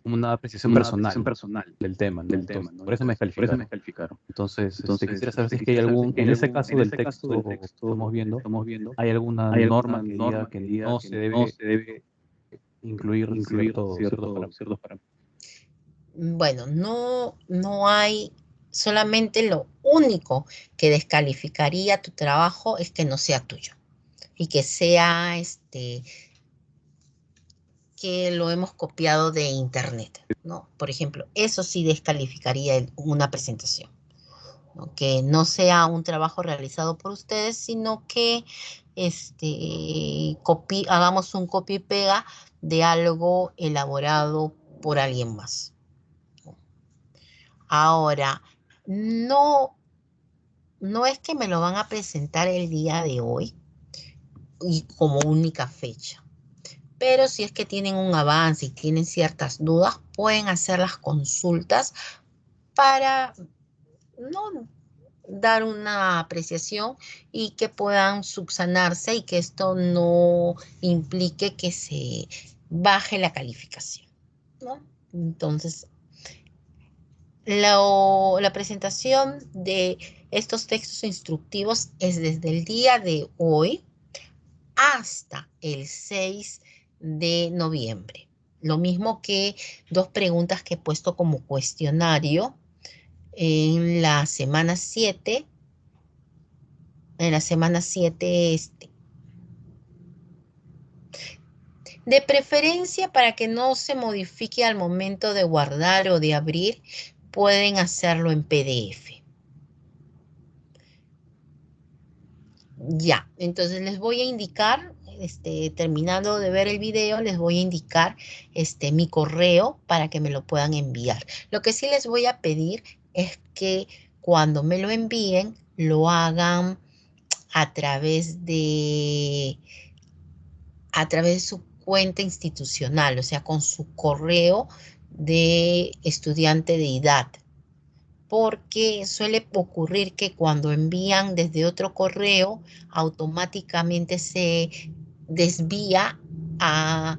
una apreciación personal del tema, ¿no? Entonces, por eso me descalificaron. Entonces, quisiera saber si es que hay algún, en ese caso del texto que estamos viendo, hay alguna norma que diga que no se debe incluir ciertos parámetros. Bueno, no hay, solamente lo único que descalificaría tu trabajo es que no sea tuyo y que sea que lo hemos copiado de internet, ¿no? Por ejemplo, eso sí descalificaría una presentación, ¿no? Que no sea un trabajo realizado por ustedes, sino que hagamos un copia y pega de algo elaborado por alguien más. Ahora, no es que me lo van a presentar el día de hoy y como única fecha. Pero si es que tienen un avance y tienen ciertas dudas, pueden hacer las consultas para no dar una apreciación y que puedan subsanarse y que esto no implique que se baje la calificación, ¿no? Entonces, la presentación de estos textos instructivos es desde el día de hoy hasta el 6 de noviembre. Lo mismo que 2 preguntas que he puesto como cuestionario en la semana 7. En la semana 7 de preferencia, para que no se modifique al momento de guardar o de abrir, pueden hacerlo en PDF. Ya, entonces les voy a indicar, terminando de ver el video, les voy a indicar mi correo para que me lo puedan enviar. Lo que sí les voy a pedir es que cuando me lo envíen, lo hagan a través de su cuenta institucional, o sea, con su correo de estudiante de IDAD, porque suele ocurrir que cuando envían desde otro correo, automáticamente se desvía a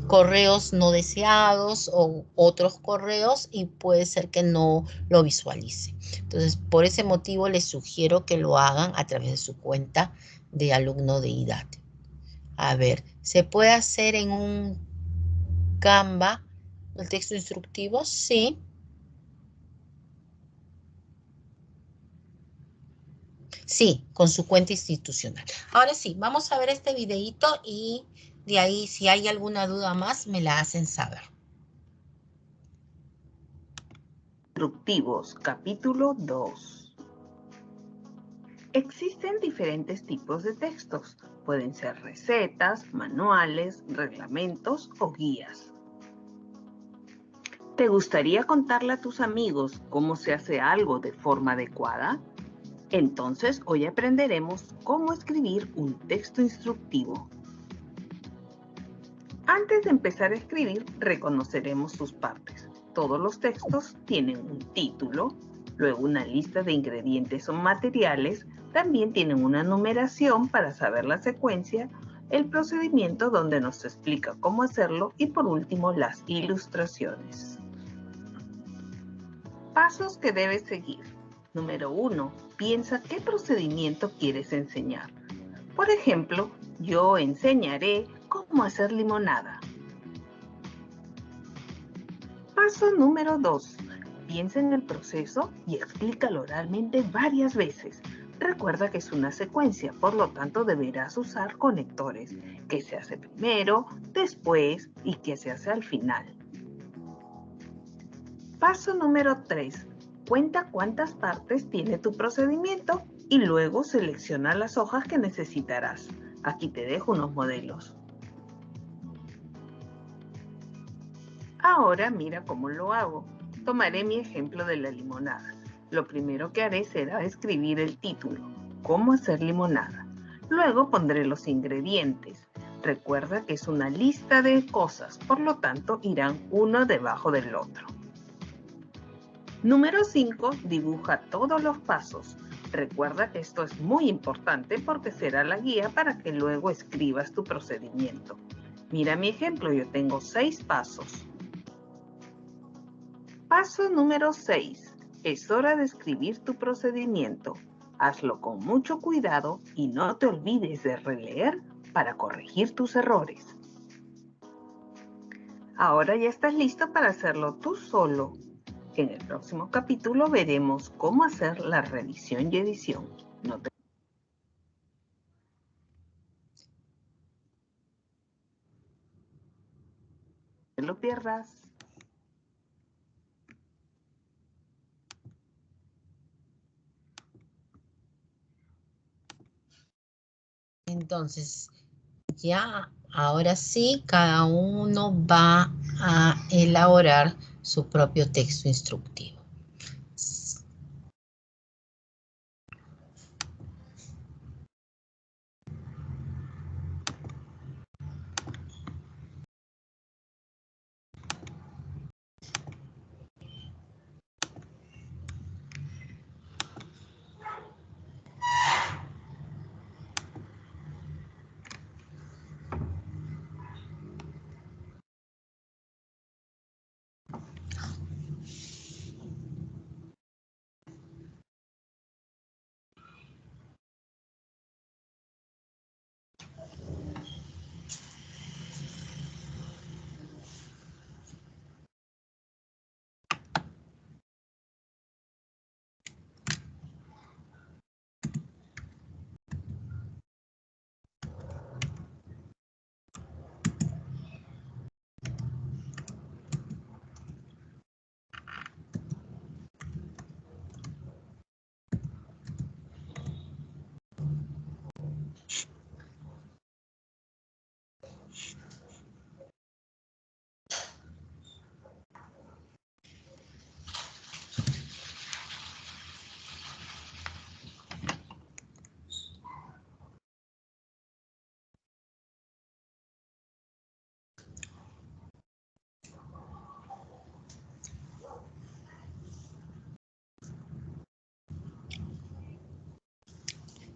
correos no deseados o otros correos y puede ser que no lo visualice. Entonces, por ese motivo les sugiero que lo hagan a través de su cuenta de alumno de IDAD. A ver, ¿se puede hacer en un Canva el texto instructivo? Sí. Sí, con su cuenta institucional. Ahora sí, vamos a ver este videíto y de ahí, si hay alguna duda más, me la hacen saber. Instructivos, capítulo 2. Existen diferentes tipos de textos. Pueden ser recetas, manuales, reglamentos o guías. ¿Te gustaría contarle a tus amigos cómo se hace algo de forma adecuada? Entonces, hoy aprenderemos cómo escribir un texto instructivo. Antes de empezar a escribir, reconoceremos sus partes. Todos los textos tienen un título, luego una lista de ingredientes o materiales, también tienen una numeración para saber la secuencia, el procedimiento donde nos explica cómo hacerlo y por último las ilustraciones. Pasos que debes seguir. Número 1. Piensa qué procedimiento quieres enseñar. Por ejemplo, yo enseñaré cómo hacer limonada. Paso número 2. Piensa en el proceso y explícalo oralmente varias veces. Recuerda que es una secuencia, por lo tanto deberás usar conectores. ¿Qué se hace primero, después y qué se hace al final? Paso número 3. Cuenta cuántas partes tiene tu procedimiento y luego selecciona las hojas que necesitarás. Aquí te dejo unos modelos. Ahora mira cómo lo hago. Tomaré mi ejemplo de la limonada. Lo primero que haré será escribir el título, ¿Cómo hacer limonada? Luego pondré los ingredientes. Recuerda que es una lista de cosas, por lo tanto irán uno debajo del otro. Número 5. Dibuja todos los pasos. Recuerda que esto es muy importante porque será la guía para que luego escribas tu procedimiento. Mira mi ejemplo, yo tengo 6 pasos. Paso número 6. Es hora de escribir tu procedimiento. Hazlo con mucho cuidado y no te olvides de releer para corregir tus errores. Ahora ya estás listo para hacerlo tú solo. En el próximo capítulo veremos cómo hacer la revisión y edición. No te lo pierdas. Entonces, ya, ahora sí, cada uno va a elaborar su propio texto instructivo.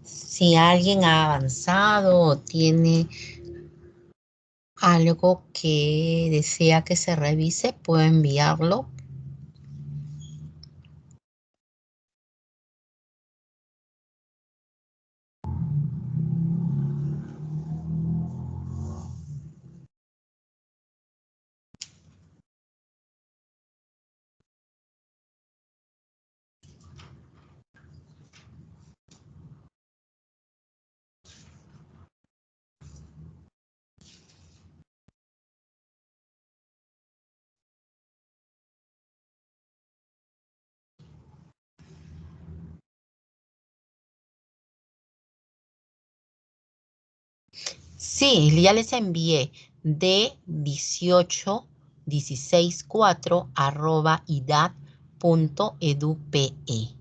Si alguien ha avanzado o tiene algo que desea que se revise, puedo enviarlo. Sí, ya les envié de 1816.4@idad.edu.pe.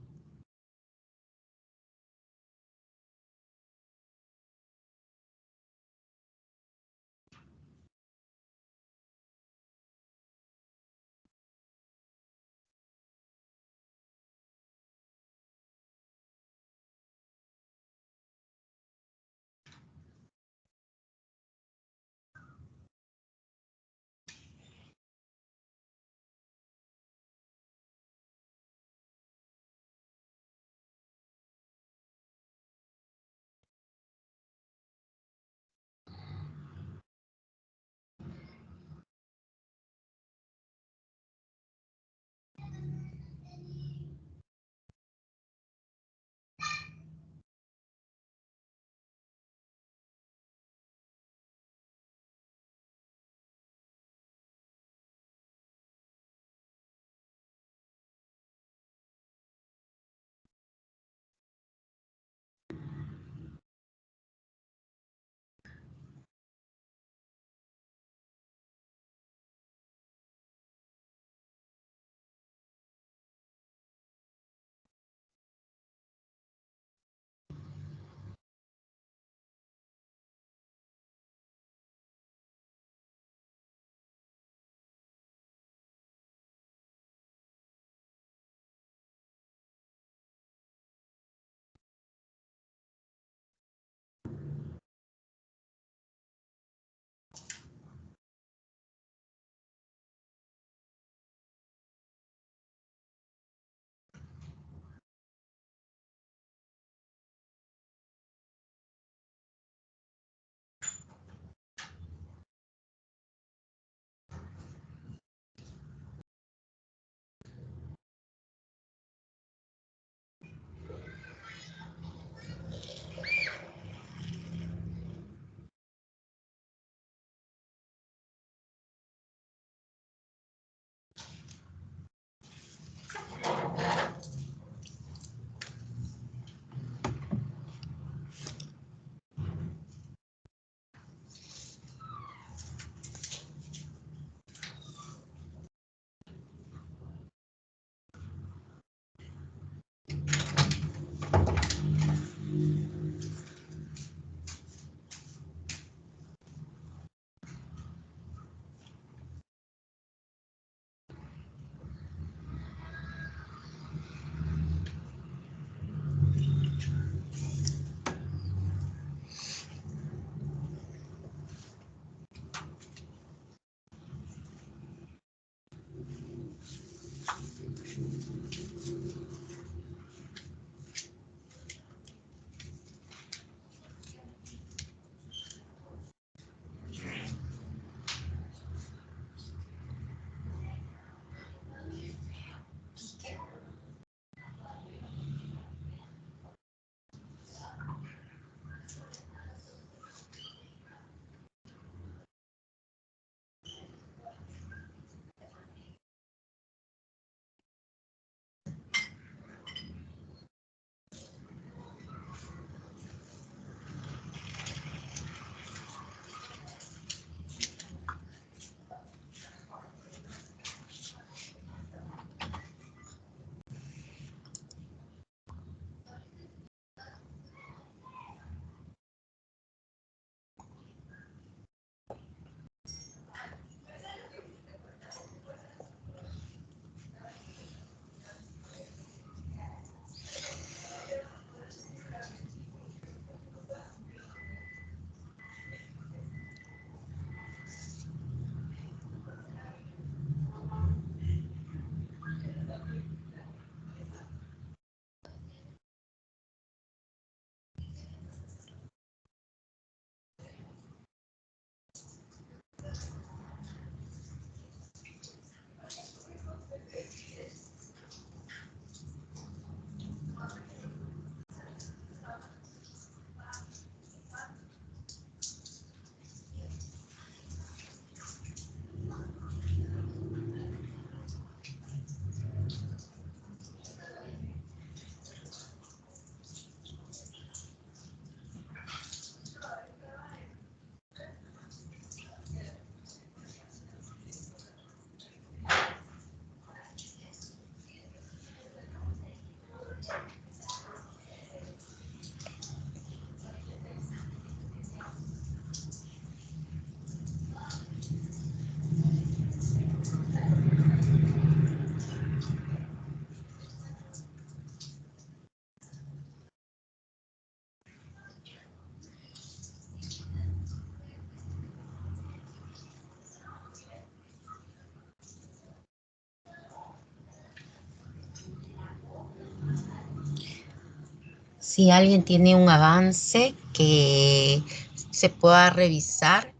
Si alguien tiene un avance que se pueda revisar,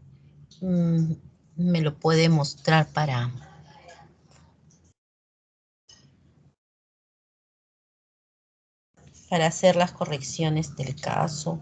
me lo puede mostrar para hacer las correcciones del caso.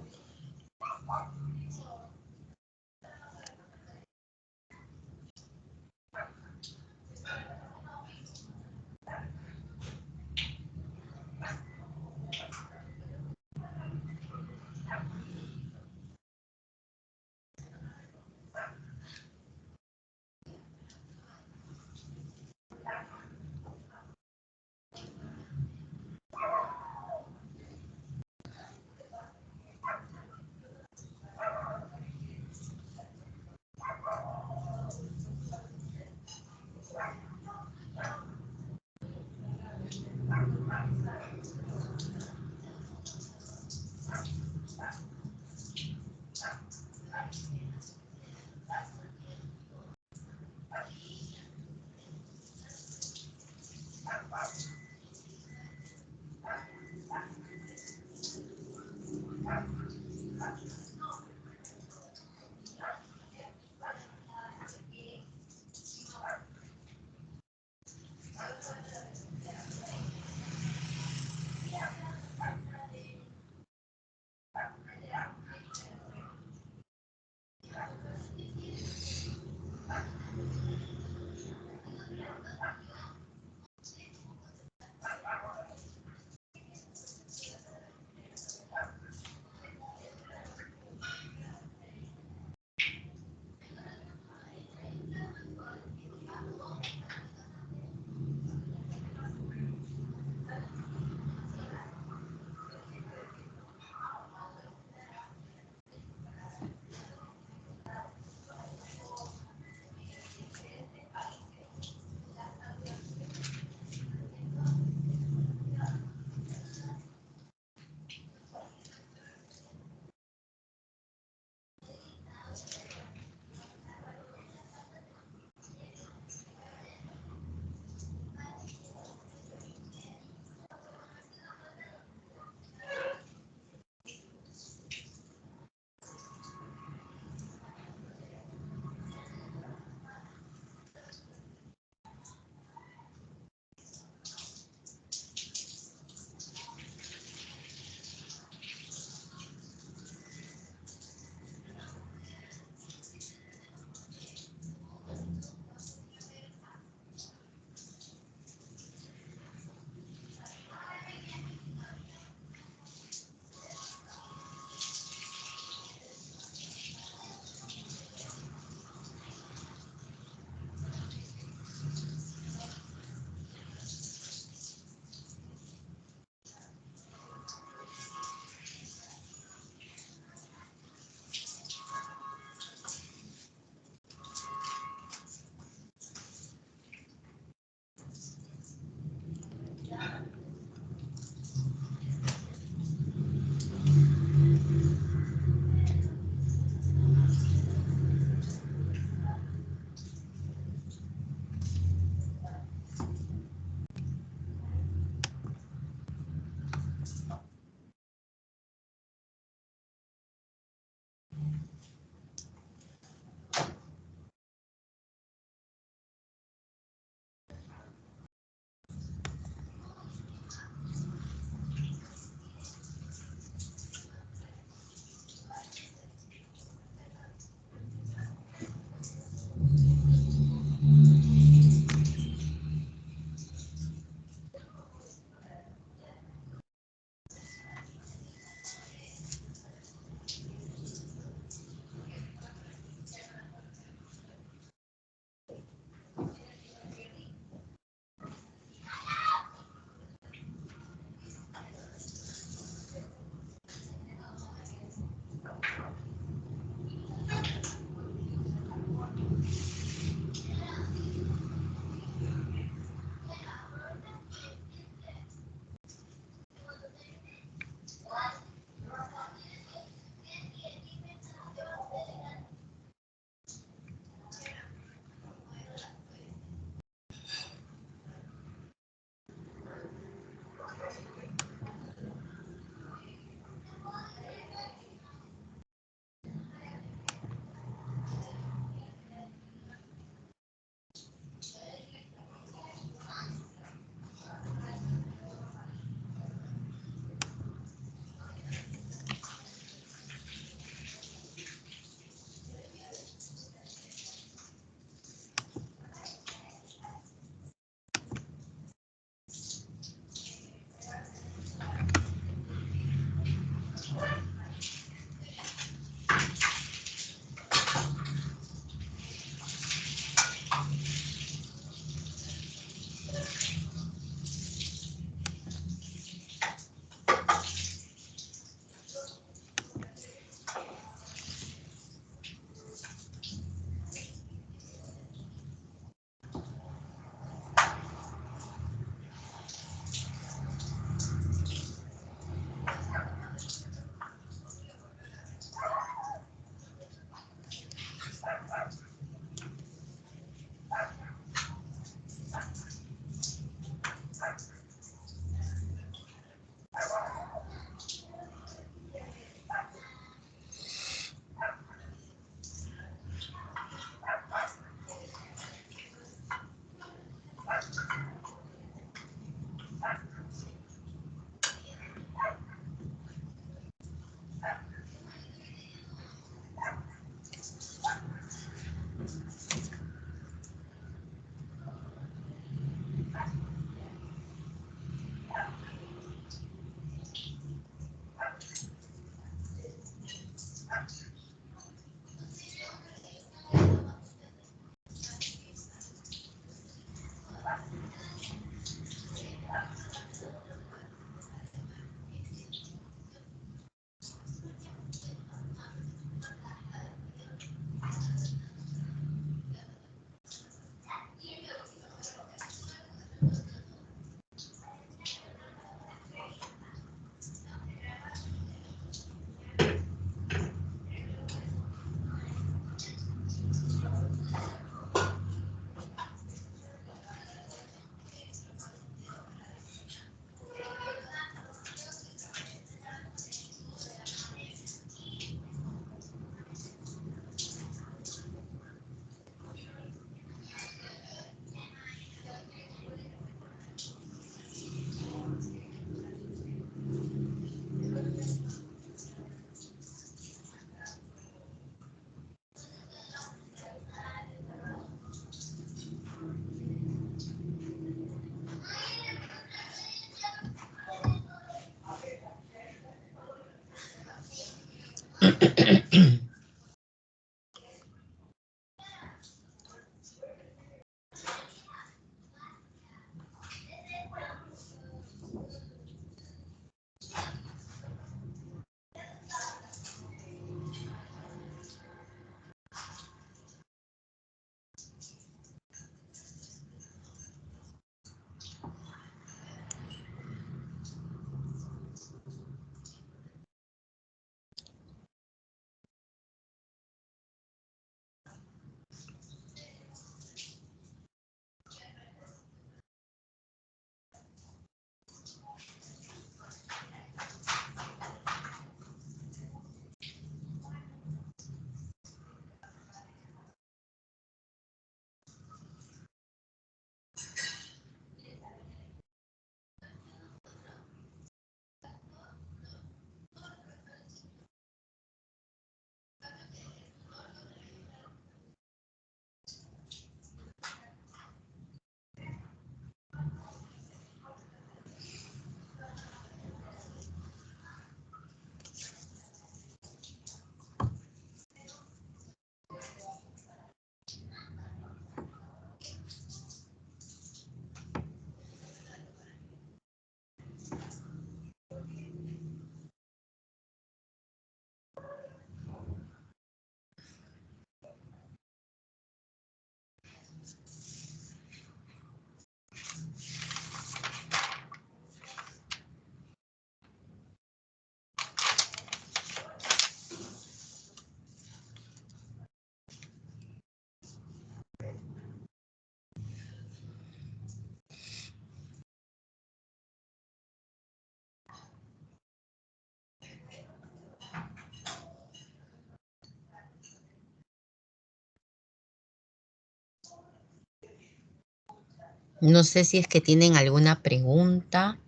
No sé si es que tienen alguna pregunta.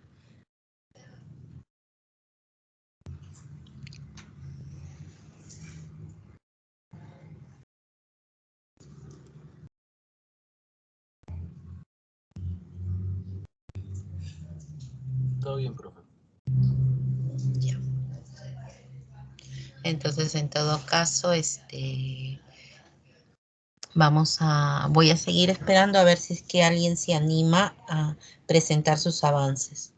Todo bien, profe. Ya. Entonces, en todo caso, voy a seguir esperando a ver si es que alguien se anima a presentar sus avances.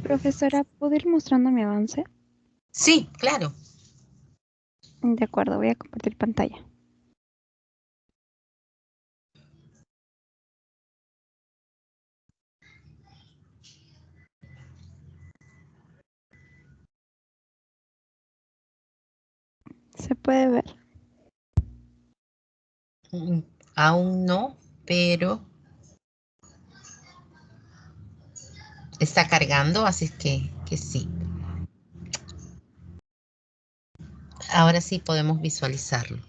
Profesora, ¿puedo ir mostrando mi avance? Sí, claro. De acuerdo, voy a compartir pantalla. ¿Se puede ver? Aún no, pero está cargando, así que sí. Ahora sí podemos visualizarlo.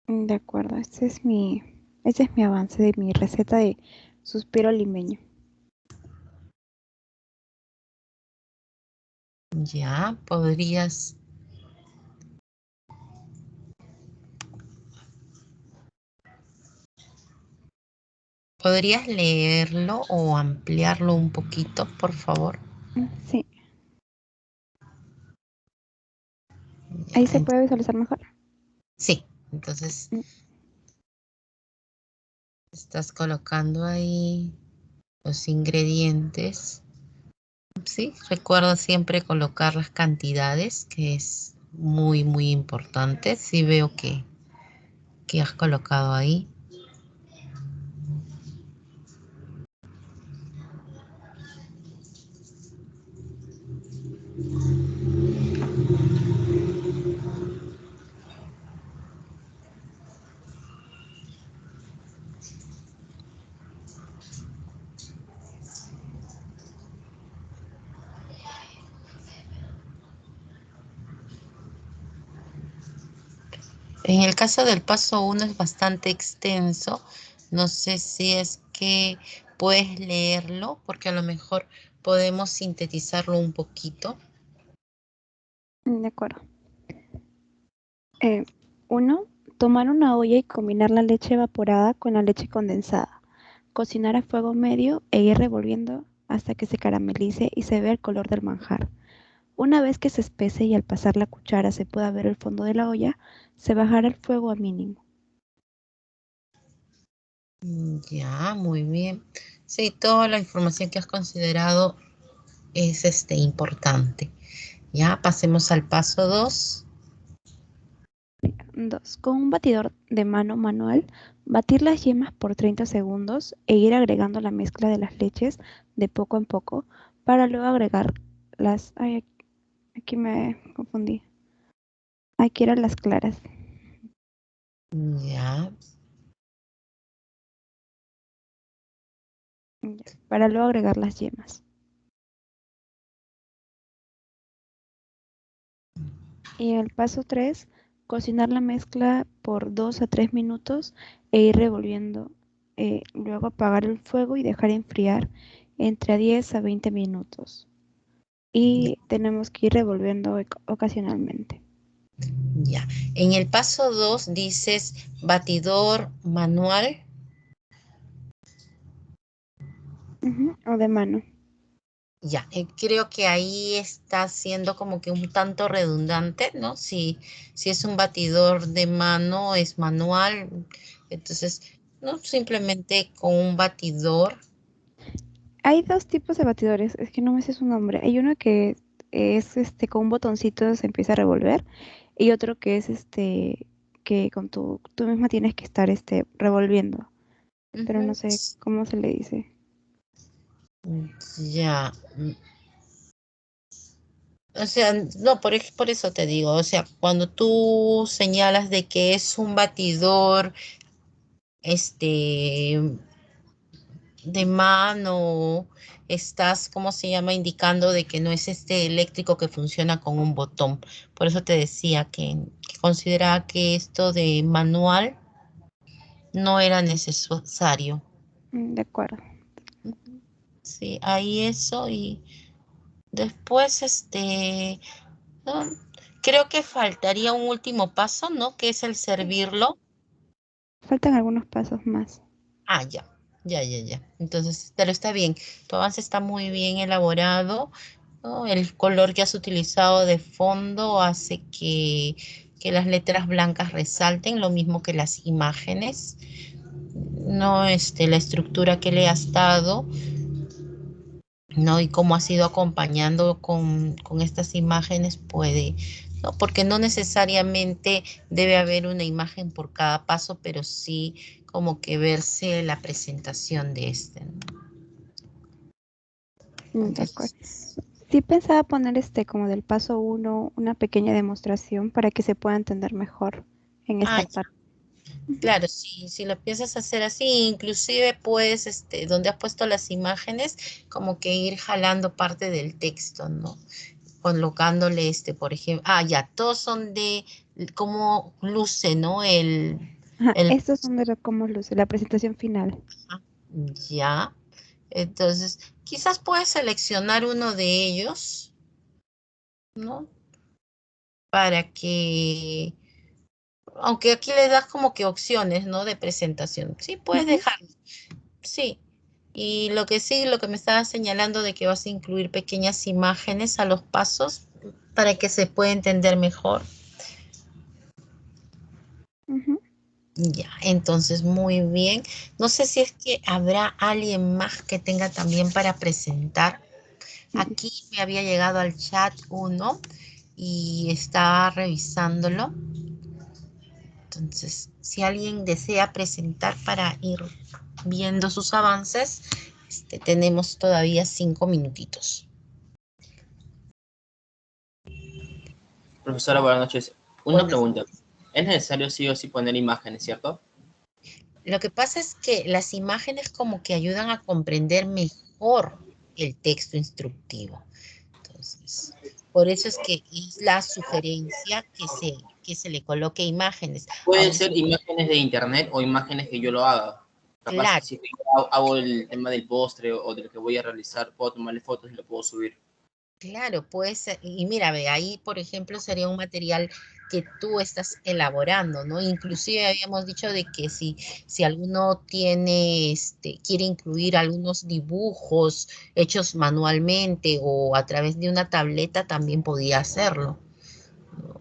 De acuerdo, este es mi avance de mi receta de suspiro limeño. Ya, podrías... ¿Podrías leerlo o ampliarlo un poquito, por favor? Sí. Ahí se puede visualizar mejor. Sí, entonces estás colocando ahí los ingredientes. Sí, recuerda siempre colocar las cantidades, que es muy, muy importante. Sí veo que has colocado ahí. En el caso del paso 1 es bastante extenso. No sé si es que puedes leerlo, porque a lo mejor podemos sintetizarlo un poquito. De acuerdo. 1. Tomar una olla y combinar la leche evaporada con la leche condensada. Cocinar a fuego medio e ir revolviendo hasta que se caramelice y se vea el color del manjar. Una vez que se espese y al pasar la cuchara se pueda ver el fondo de la olla, se bajará el fuego a mínimo. Ya, muy bien. Sí, toda la información que has considerado es importante. Ya, pasemos al paso 2. 2. Con un batidor de mano manual, batir las yemas por 30 segundos e ir agregando la mezcla de las leches de poco en poco para luego agregar las... Ay, aquí me confundí. Aquí eran las claras. Ya. Para luego agregar las yemas. Y en el paso 3, cocinar la mezcla por 2 a 3 minutos e ir revolviendo. Luego apagar el fuego y dejar enfriar entre 10 a 20 minutos. Y tenemos que ir revolviendo ocasionalmente. Ya. En el paso 2 dices batidor manual. O de mano. Ya, creo que ahí está siendo como que un tanto redundante, ¿no? Si es un batidor de mano, es manual. Entonces, no simplemente con un batidor. Hay dos tipos de batidores, es que no me sé su nombre. Hay uno que es con un botoncito se empieza a revolver y otro que es que con tú misma tienes que estar revolviendo. Pero no sé cómo se le dice. Ya. O sea, no, por eso te digo, o sea, cuando tú señalas de que es un batidor, de mano, estás, ¿cómo se llama? Indicando de que no es eléctrico que funciona con un botón. Por eso te decía que consideraba que esto de manual no era necesario. De acuerdo. Sí, ahí eso y después, no, creo que faltaría un último paso, ¿no? Que es el servirlo. Faltan algunos pasos más. Ah, ya. Entonces, pero está bien. Tu avance está muy bien elaborado, ¿no? El color que has utilizado de fondo hace que las letras blancas resalten, lo mismo que las imágenes. No, la estructura que le has dado, ¿no? Y cómo has ido acompañando con estas imágenes puede, ¿no? Porque no necesariamente debe haber una imagen por cada paso, pero sí como que verse la presentación de ¿no? De acuerdo. Sí pensaba poner como del paso 1 una pequeña demostración para que se pueda entender mejor en esta parte. Claro, si lo piensas hacer así, inclusive puedes, donde has puesto las imágenes, como que ir jalando parte del texto, ¿no? colocándole por ejemplo, ya, todos son de cómo luce, ¿no? Ajá, El, estos son de cómo luce la presentación final. ya, entonces, quizás puedes seleccionar uno de ellos, ¿no? Para que, aunque aquí le das como que opciones, ¿no? De presentación. Sí, puedes dejarlo. Sí. Y lo que me estabas señalando de que vas a incluir pequeñas imágenes a los pasos para que se pueda entender mejor. Ya, entonces muy bien. No sé si es que habrá alguien más que tenga también para presentar. Aquí me había llegado al chat uno y estaba revisándolo. Entonces, si alguien desea presentar para ir viendo sus avances, tenemos todavía 5 minutitos. Profesora, buenas noches. Una pregunta. ¿Es necesario sí o sí poner imágenes, cierto? Lo que pasa es que las imágenes como que ayudan a comprender mejor el texto instructivo. Entonces, por eso es que es la sugerencia que se le coloque imágenes. Pueden ser imágenes de internet o imágenes que yo lo haga. Capaz Claro. si yo hago el tema del postre o del que voy a realizar, puedo tomarle fotos y lo puedo subir. Claro, pues, y mira, ve, ahí, por ejemplo, sería un material que tú estás elaborando, ¿no? Inclusive habíamos dicho de que si alguno tiene, quiere incluir algunos dibujos hechos manualmente o a través de una tableta, también podía hacerlo.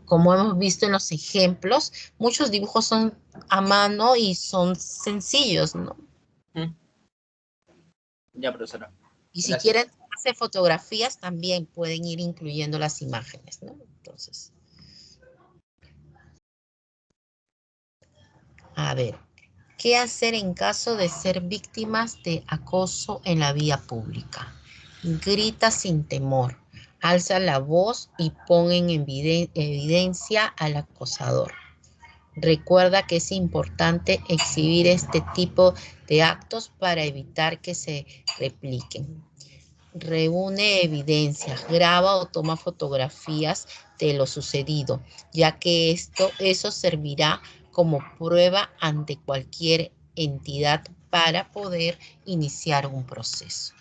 Como hemos visto en los ejemplos, muchos dibujos son a mano y son sencillos, ¿no? Ya, profesora. Y si quieren hacer fotografías, también pueden ir incluyendo las imágenes, ¿no? Entonces, a ver, ¿qué hacer en caso de ser víctimas de acoso en la vía pública? Grita sin temor, alza la voz y pon en evidencia al acosador. Recuerda que es importante exhibir este tipo de actos para evitar que se repliquen. Reúne evidencias, graba o toma fotografías de lo sucedido, ya que eso servirá como prueba ante cualquier entidad para poder iniciar un proceso.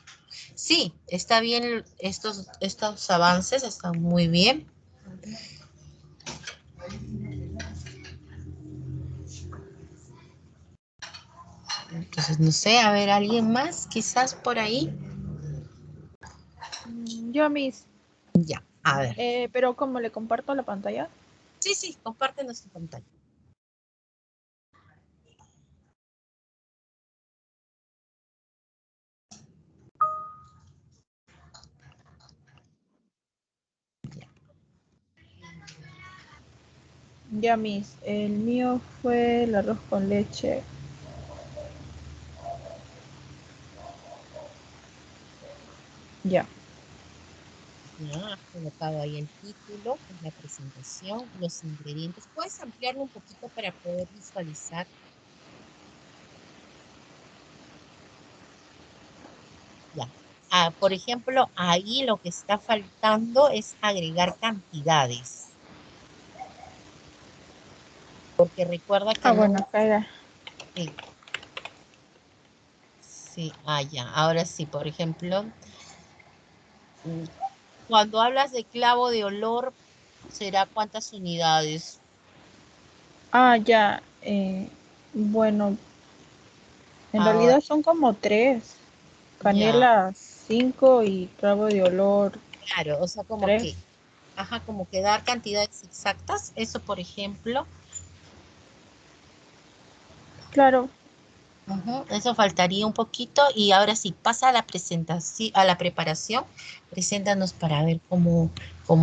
Sí, está bien, estos avances están muy bien. Entonces, no sé, a ver, ¿alguien más quizás por ahí? Yo, Miss. Ya, a ver. Pero ¿cómo le comparto la pantalla? Sí, compártenos tu pantalla. Ya, Miss. El mío fue el arroz con leche. Ya. Ya, has colocado ahí el título, pues la presentación, los ingredientes. ¿Puedes ampliarlo un poquito para poder visualizar? Ya. Por ejemplo, ahí lo que está faltando es agregar cantidades. Porque recuerda que bueno, acá era. Sí. Sí, ya. Ahora sí, por ejemplo, cuando hablas de clavo de olor, ¿será cuántas unidades? Ya. Bueno, en realidad son como 3. Canela 5 y clavo de olor. Claro, o sea, como 3. como que dar cantidades exactas, eso por ejemplo. Claro. Eso faltaría un poquito y ahora sí, pasa a la presentación, a la preparación, preséntanos para ver cómo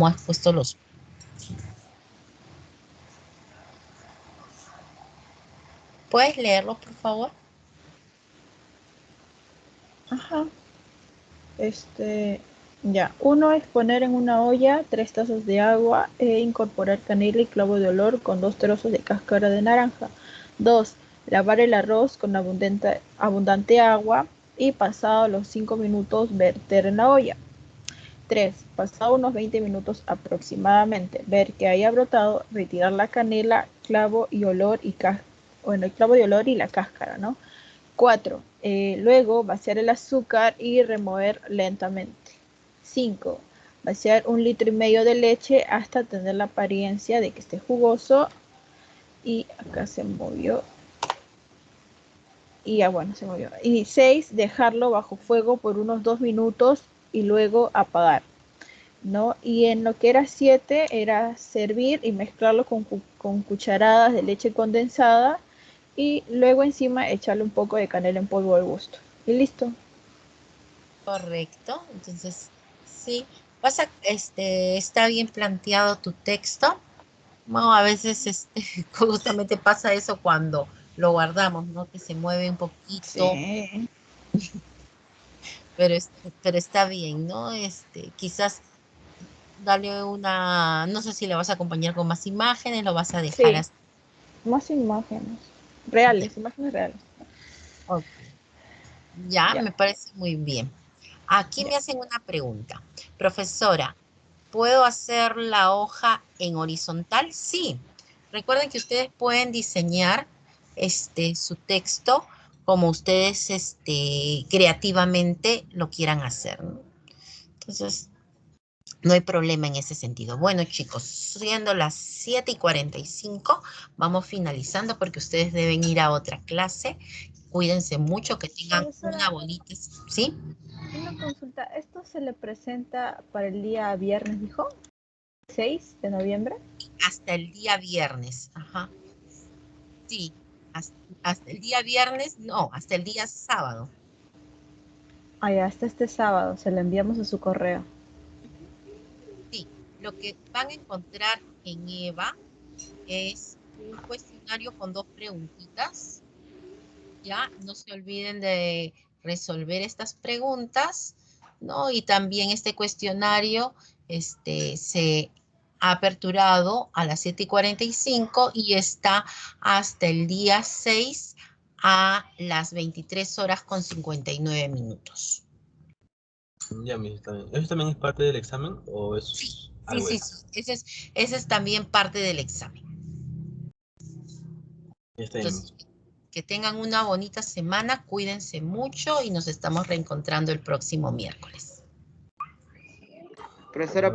has puesto los. ¿Puedes leerlo, por favor? Ya. 1 es poner en una olla 3 tazas de agua e incorporar canela y clavo de olor con 2 trozos de cáscara de naranja. 2. Lavar el arroz con abundante agua y pasado los 5 minutos verter en la olla. 3. Pasado unos 20 minutos aproximadamente, ver que haya brotado, retirar la canela, clavo y olor y el clavo de olor y la cáscara, ¿no? 4. Luego vaciar el azúcar y remover lentamente. 5. Vaciar 1,5 litros de leche hasta tener la apariencia de que esté jugoso. Y acá se movió. Y ya bueno, se movió. Y 6. Dejarlo bajo fuego por unos 2 minutos y luego apagar, ¿no? Y en lo que era 7 era servir y mezclarlo con cucharadas de leche condensada y luego encima echarle un poco de canela en polvo al gusto. Y listo. Correcto. Entonces, sí. Está bien planteado tu texto. No, a veces justamente pasa eso cuando lo guardamos, ¿no? Que se mueve un poquito. Sí. Pero está bien, ¿no? Quizás darle no sé si le vas a acompañar con más imágenes, lo vas a dejar Sí, así. más imágenes reales, imágenes reales. Ok. Ya, Ya. me parece muy bien. Aquí me hacen una pregunta. Profesora, ¿puedo hacer la hoja en horizontal? Sí. Recuerden que ustedes pueden diseñar su texto como ustedes creativamente lo quieran hacer, ¿no? Entonces, no hay problema en ese sentido. Bueno, chicos, siendo las 7:45, vamos finalizando porque ustedes deben ir a otra clase. Cuídense mucho, que tengan Profesora, una bonita, ¿sí? una consulta. ¿Esto se le presenta para el día viernes, dijo? 6 de noviembre. Hasta el día viernes, ajá. Sí, hasta el día viernes, no, hasta el día sábado. Ah, hasta este sábado. Se lo enviamos a su correo. Sí, lo que van a encontrar en EVA es un cuestionario con 2 preguntitas. Ya, no se olviden de resolver estas preguntas, ¿no? Y también este cuestionario se ha aperturado a las 7:45 y está hasta el día 6 a las 23:59. Ya, Miss, está bien. ¿Eso también es parte del examen o es Sí, algo sí, extra? ese es también parte del examen. Ya está bien, Entonces, Miss. que tengan una bonita semana, cuídense mucho y nos estamos reencontrando el próximo miércoles. Profesora,